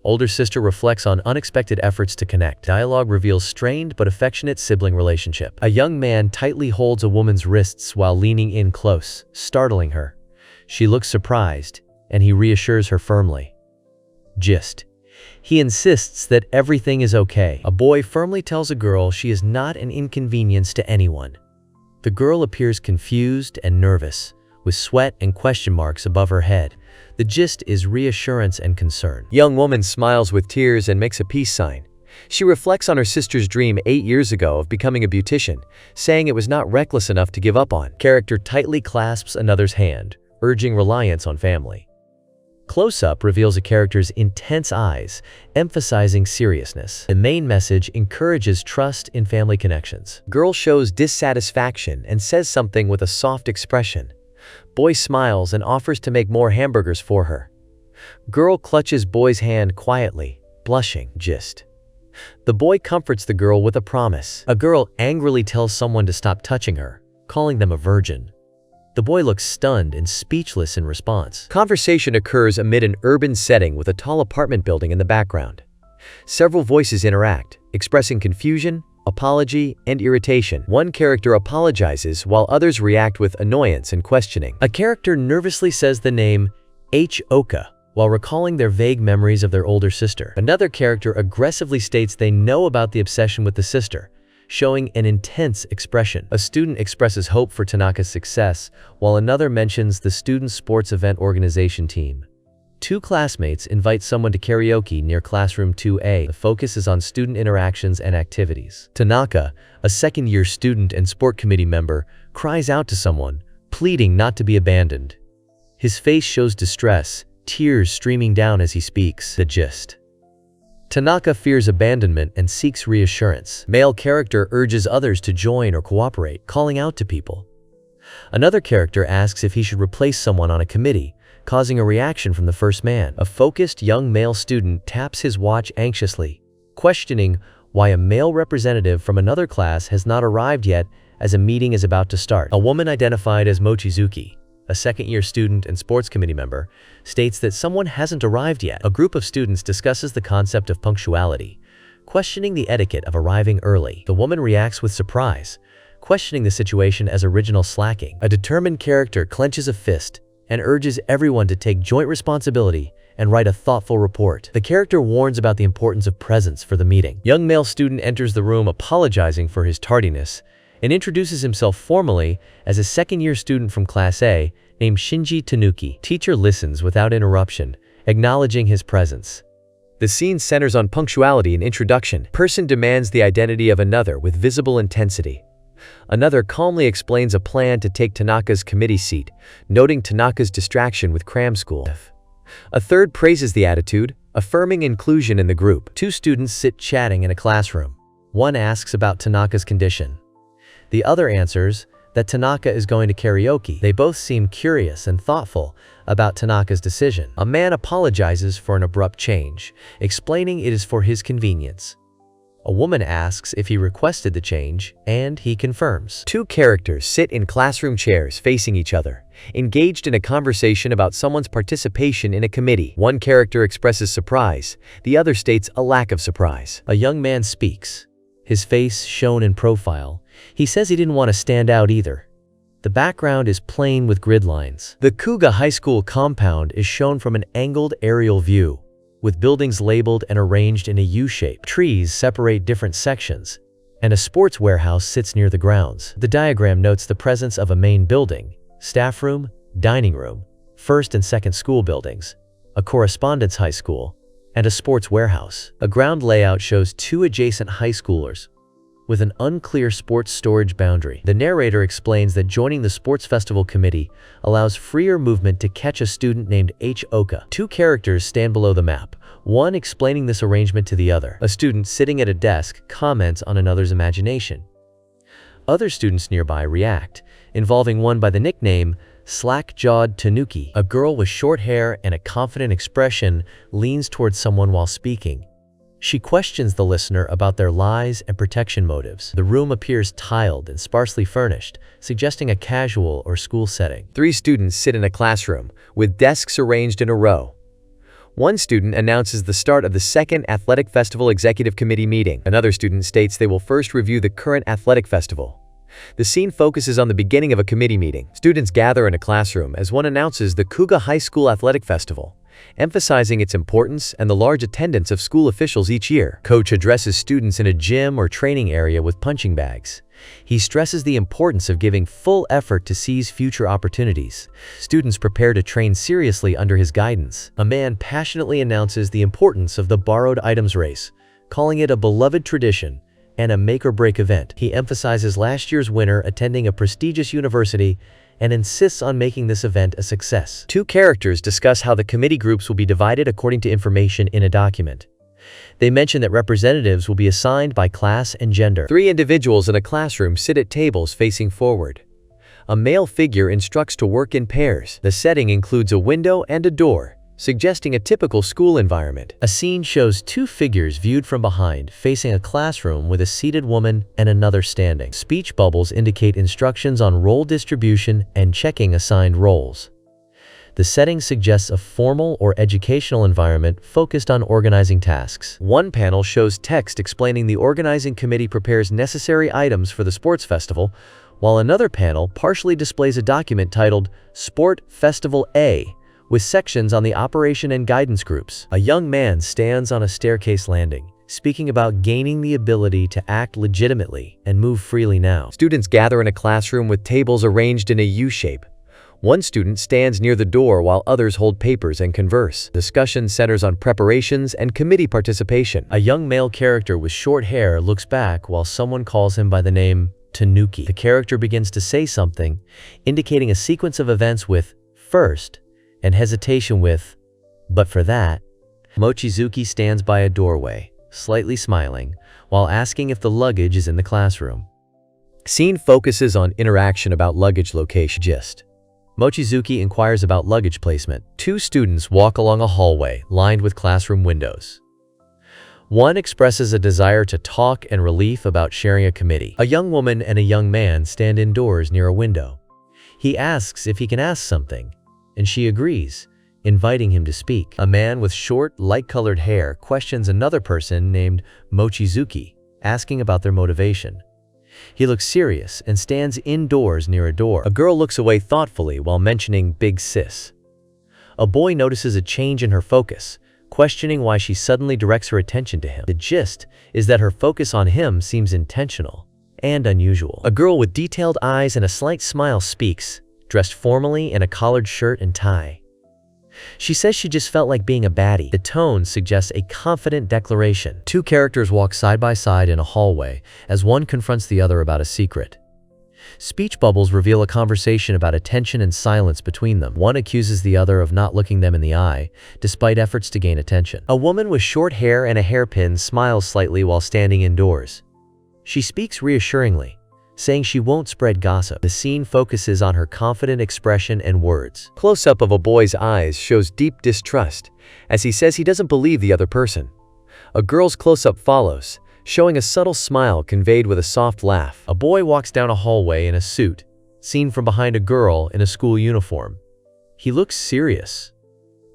Older sister reflects on unexpected efforts to connect. Dialogue reveals strained but affectionate sibling relationship. A young man tightly holds a woman's wrists while leaning in close, startling her. She looks surprised, and he reassures her firmly. Gist. He insists that everything is okay. A boy firmly tells a girl she is not an inconvenience to anyone. The girl appears confused and nervous, with sweat and question marks above her head. The gist is reassurance and concern. Young woman smiles with tears and makes a peace sign. She reflects on her sister's dream 8 years ago of becoming a beautician, saying it was not reckless enough to give up on. Character tightly clasps another's hand, urging reliance on family. Close-up reveals a character's intense eyes, emphasizing seriousness. The main message encourages trust in family connections. Girl shows dissatisfaction and says something with a soft expression. Boy smiles and offers to make more hamburgers for her. Girl clutches boy's hand quietly, blushing. Gist. The boy comforts the girl with a promise. A girl angrily tells someone to stop touching her, calling them a virgin. The boy looks stunned and speechless in response. Conversation occurs amid an urban setting with a tall apartment building in the background. Several voices interact, expressing confusion, apology, and irritation. One character apologizes while others react with annoyance and questioning. A character nervously says the name H. Oka, while recalling their vague memories of their older sister. Another character aggressively states they know about the obsession with the sister, showing an intense expression. A student expresses hope for Tanaka's success, while another mentions the student sports event organization team. Two classmates invite someone to karaoke near classroom 2A. The focus is on student interactions and activities. Tanaka, a second-year student and sport committee member, cries out to someone, pleading not to be abandoned. His face shows distress, tears streaming down as he speaks. The gist. Tanaka fears abandonment and seeks reassurance. Male character urges others to join or cooperate, calling out to people. Another character asks if he should replace someone on a committee, causing a reaction from the first man. A focused young male student taps his watch anxiously, questioning why a male representative from another class has not arrived yet as a meeting is about to start. A woman identified as Mochizuki, a second-year student and sports committee member, states that someone hasn't arrived yet. A group of students discusses the concept of punctuality, questioning the etiquette of arriving early. The woman reacts with surprise, questioning the situation as original slacking. A determined character clenches a fist and urges everyone to take joint responsibility and write a thoughtful report. The character warns about the importance of presence for the meeting. Young male student enters the room apologizing for his tardiness and introduces himself formally as a second-year student from Class A named Shinji Tanuki. Teacher listens without interruption, acknowledging his presence. The scene centers on punctuality and introduction. Person demands the identity of another with visible intensity. Another calmly explains a plan to take Tanaka's committee seat, noting Tanaka's distraction with cram school. A third praises the attitude, affirming inclusion in the group. Two students sit chatting in a classroom. One asks about Tanaka's condition. The other answers that Tanaka is going to karaoke. They both seem curious and thoughtful about Tanaka's decision. A man apologizes for an abrupt change, explaining it is for his convenience. A woman asks if he requested the change, and he confirms. Two characters sit in classroom chairs facing each other, engaged in a conversation about someone's participation in a committee. One character expresses surprise, the other states a lack of surprise. A young man speaks, his face shown in profile. He says he didn't want to stand out either. The background is plain with grid lines. The Kuga High School compound is shown from an angled aerial view, with buildings labeled and arranged in a U-shape. Trees separate different sections, and a sports warehouse sits near the grounds. The diagram notes the presence of a main building, staff room, dining room, first and second school buildings, a correspondence high school, and a sports warehouse. A ground layout shows two adjacent high schoolers, with an unclear sports storage boundary. The narrator explains that joining the sports festival committee allows freer movement to catch a student named H. Oka. Two characters stand below the map, one explaining this arrangement to the other. A student sitting at a desk comments on another's imagination. Other students nearby react, involving one by the nickname Slack-Jawed Tanuki. A girl with short hair and a confident expression leans towards someone while speaking. She questions the listener about their lies and protection motives. The room appears tiled and sparsely furnished, suggesting a casual or school setting. Three students sit in a classroom, with desks arranged in a row. One student announces the start of the second Athletic Festival Executive Committee meeting. Another student states they will first review the current athletic festival. The scene focuses on the beginning of a committee meeting. Students gather in a classroom as one announces the Kuga High School Athletic Festival, emphasizing its importance and the large attendance of school officials each year. Coach addresses students in a gym or training area with punching bags. He stresses the importance of giving full effort to seize future opportunities. Students prepare to train seriously under his guidance. A man passionately announces the importance of the borrowed items race, calling it a beloved tradition and a make-or-break event. He emphasizes last year's winner attending a prestigious university and insists on making this event a success. Two characters discuss how the committee groups will be divided according to information in a document. They mention that representatives will be assigned by class and gender. Three individuals in a classroom sit at tables facing forward. A male figure instructs to work in pairs. The setting includes a window and a door, suggesting a typical school environment. A scene shows two figures viewed from behind, facing a classroom with a seated woman and another standing. Speech bubbles indicate instructions on role distribution and checking assigned roles. The setting suggests a formal or educational environment focused on organizing tasks. One panel shows text explaining the organizing committee prepares necessary items for the sports festival, while another panel partially displays a document titled Sport Festival A, with sections on the operation and guidance groups. A young man stands on a staircase landing, speaking about gaining the ability to act legitimately and move freely now. Students gather in a classroom with tables arranged in a U-shape. One student stands near the door while others hold papers and converse. Discussion centers on preparations and committee participation. A young male character with short hair looks back while someone calls him by the name Tanuki. The character begins to say something, indicating a sequence of events with "first" and hesitation with "but for that." Mochizuki stands by a doorway, slightly smiling, while asking if the luggage is in the classroom. Scene focuses on interaction about luggage location. Gist. Mochizuki inquires about luggage placement. Two students walk along a hallway lined with classroom windows. One expresses a desire to talk and relief about sharing a committee. A young woman and a young man stand indoors near a window. He asks if he can ask something, and she agrees, inviting him to speak. A man with short, light-colored hair questions another person named Mochizuki, asking about their motivation. He looks serious and stands indoors near a door. A girl looks away thoughtfully while mentioning "big sis." A boy notices a change in her focus, questioning why she suddenly directs her attention to him. The gist is that her focus on him seems intentional and unusual. A girl with detailed eyes and a slight smile speaks, dressed formally in a collared shirt and tie. She says she just felt like being a baddie. The tone suggests a confident declaration. Two characters walk side by side in a hallway as one confronts the other about a secret. Speech bubbles reveal a conversation about attention and silence between them. One accuses the other of not looking them in the eye, despite efforts to gain attention. A woman with short hair and a hairpin smiles slightly while standing indoors. She speaks reassuringly, saying she won't spread gossip. The scene focuses on her confident expression and words. Close-up of a boy's eyes shows deep distrust, as he says he doesn't believe the other person. A girl's close-up follows, showing a subtle smile conveyed with a soft laugh. A boy walks down a hallway in a suit, seen from behind a girl in a school uniform. He looks serious.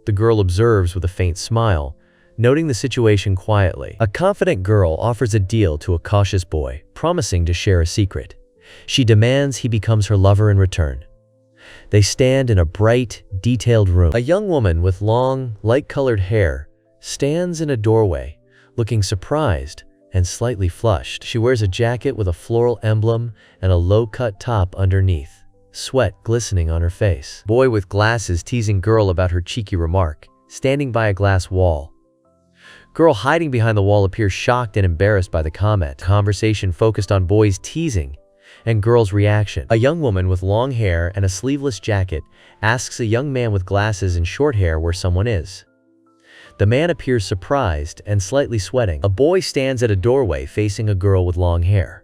The girl observes with a faint smile, noting the situation quietly. A confident girl offers a deal to a cautious boy, promising to share a secret. She demands he becomes her lover in return. They stand in a bright, detailed room. A young woman with long, light-colored hair stands in a doorway, looking surprised and slightly flushed. She wears a jacket with a floral emblem and a low-cut top underneath, sweat glistening on her face. Boy with glasses teasing girl about her cheeky remark, standing by a glass wall. Girl hiding behind the wall appears shocked and embarrassed by the comment. Conversation focused on boys teasing and girl's reaction. A young woman with long hair and a sleeveless jacket asks a young man with glasses and short hair where someone is. The man appears surprised and slightly sweating. A boy stands at a doorway facing a girl with long hair.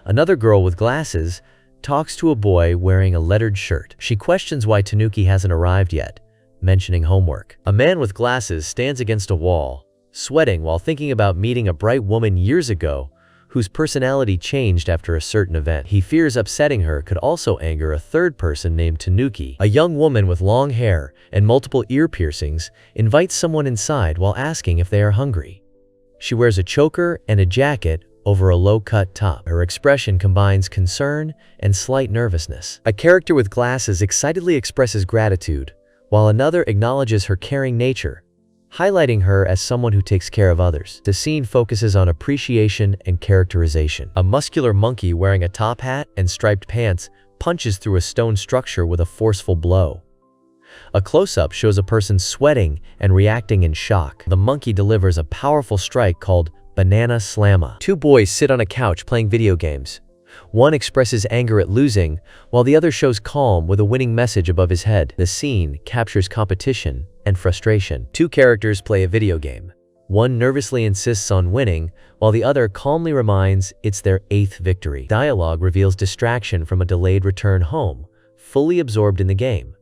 Another girl with glasses talks to a boy wearing a lettered shirt. She questions why Tanuki hasn't arrived yet, mentioning homework. A man with glasses stands against a wall, sweating while thinking about meeting a bright woman years ago whose personality changed after a certain event. He fears upsetting her could also anger a third person named Tanuki. A young woman with long hair and multiple ear piercings invites someone inside while asking if they are hungry. She wears a choker and a jacket over a low-cut top. Her expression combines concern and slight nervousness. A character with glasses excitedly expresses gratitude, while another acknowledges her caring nature, highlighting her as someone who takes care of others. The scene focuses on appreciation and characterization. A muscular monkey wearing a top hat and striped pants punches through a stone structure with a forceful blow. A close-up shows a person sweating and reacting in shock. The monkey delivers a powerful strike called Banana Slamma. Two boys sit on a couch playing video games. One expresses anger at losing, while the other shows calm with a winning message above his head. The scene captures competition and frustration. Two characters play a video game. One nervously insists on winning, while the other calmly reminds it's their 8th victory. Dialogue reveals distraction from a delayed return home, fully absorbed in the game.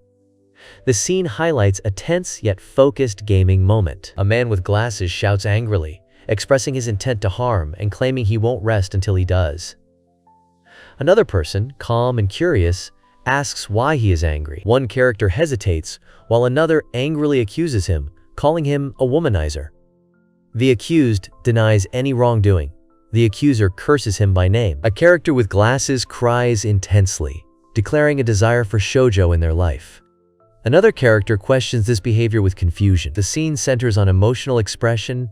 The scene highlights a tense yet focused gaming moment. A man with glasses shouts angrily, expressing his intent to harm and claiming he won't rest until he does. Another person, calm and curious, asks why he is angry. One character hesitates, while another angrily accuses him, calling him a womanizer. The accused denies any wrongdoing. The accuser curses him by name. A character with glasses cries intensely, declaring a desire for shoujo in their life. Another character questions this behavior with confusion. The scene centers on emotional expression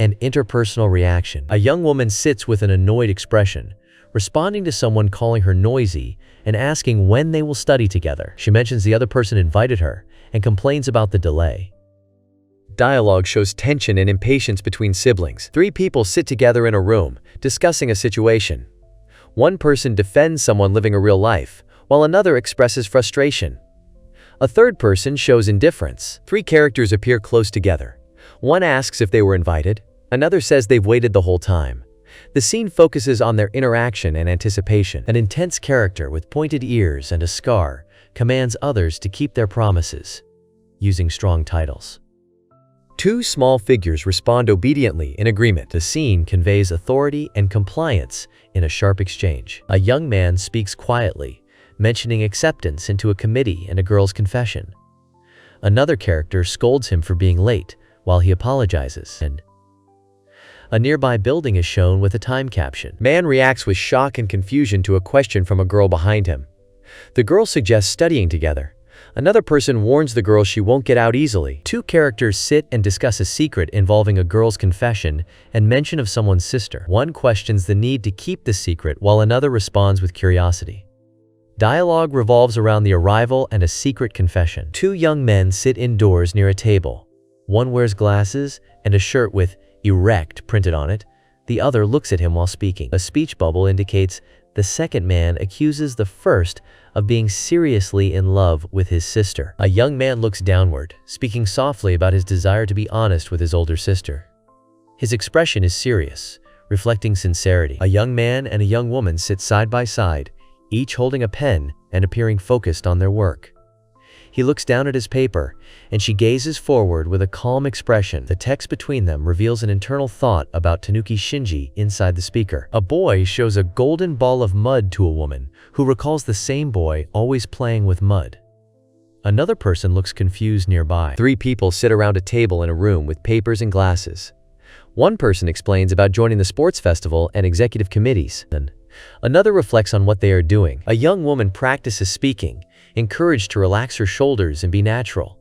and interpersonal reaction. A young woman sits with an annoyed expression, responding to someone calling her noisy and asking when they will study together. She mentions the other person invited her and complains about the delay. Dialogue shows tension and impatience between siblings. Three people sit together in a room, discussing a situation. One person defends someone living a real life, while another expresses frustration. A third person shows indifference. Three characters appear close together. One asks if they were invited. Another says they've waited the whole time. The scene focuses on their interaction and anticipation. An intense character with pointed ears and a scar commands others to keep their promises, using strong titles. Two small figures respond obediently in agreement. The scene conveys authority and compliance in a sharp exchange. A young man speaks quietly, mentioning acceptance into a committee and a girl's confession. Another character scolds him for being late while he apologizes, and a nearby building is shown with a time caption. Man reacts with shock and confusion to a question from a girl behind him. The girl suggests studying together. Another person warns the girl she won't get out easily. Two characters sit and discuss a secret involving a girl's confession and mention of someone's sister. One questions the need to keep the secret while another responds with curiosity. Dialogue revolves around the arrival and a secret confession. Two young men sit indoors near a table. One wears glasses and a shirt with "erect" printed on it. The other looks at him while speaking. A speech bubble indicates the second man accuses the first of being seriously in love with his sister. A young man looks downward, speaking softly about his desire to be honest with his older sister. His expression is serious, reflecting sincerity. A young man and a young woman sit side by side, each holding a pen and appearing focused on their work. He looks down at his paper, and she gazes forward with a calm expression. The text between them reveals an internal thought about Tanuki Shinji inside the speaker. A boy shows a golden ball of mud to a woman, who recalls the same boy always playing with mud. Another person looks confused nearby. Three people sit around a table in a room with papers and glasses. One person explains about joining the sports festival and executive committees. Another reflects on what they are doing. A young woman practices speaking, encouraged to relax her shoulders and be natural.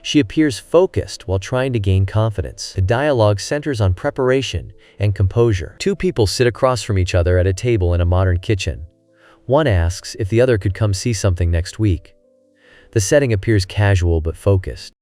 She appears focused while trying to gain confidence. The dialogue centers on preparation and composure. Two people sit across from each other at a table in a modern kitchen. One asks if the other could come see something next week. The setting appears casual but focused.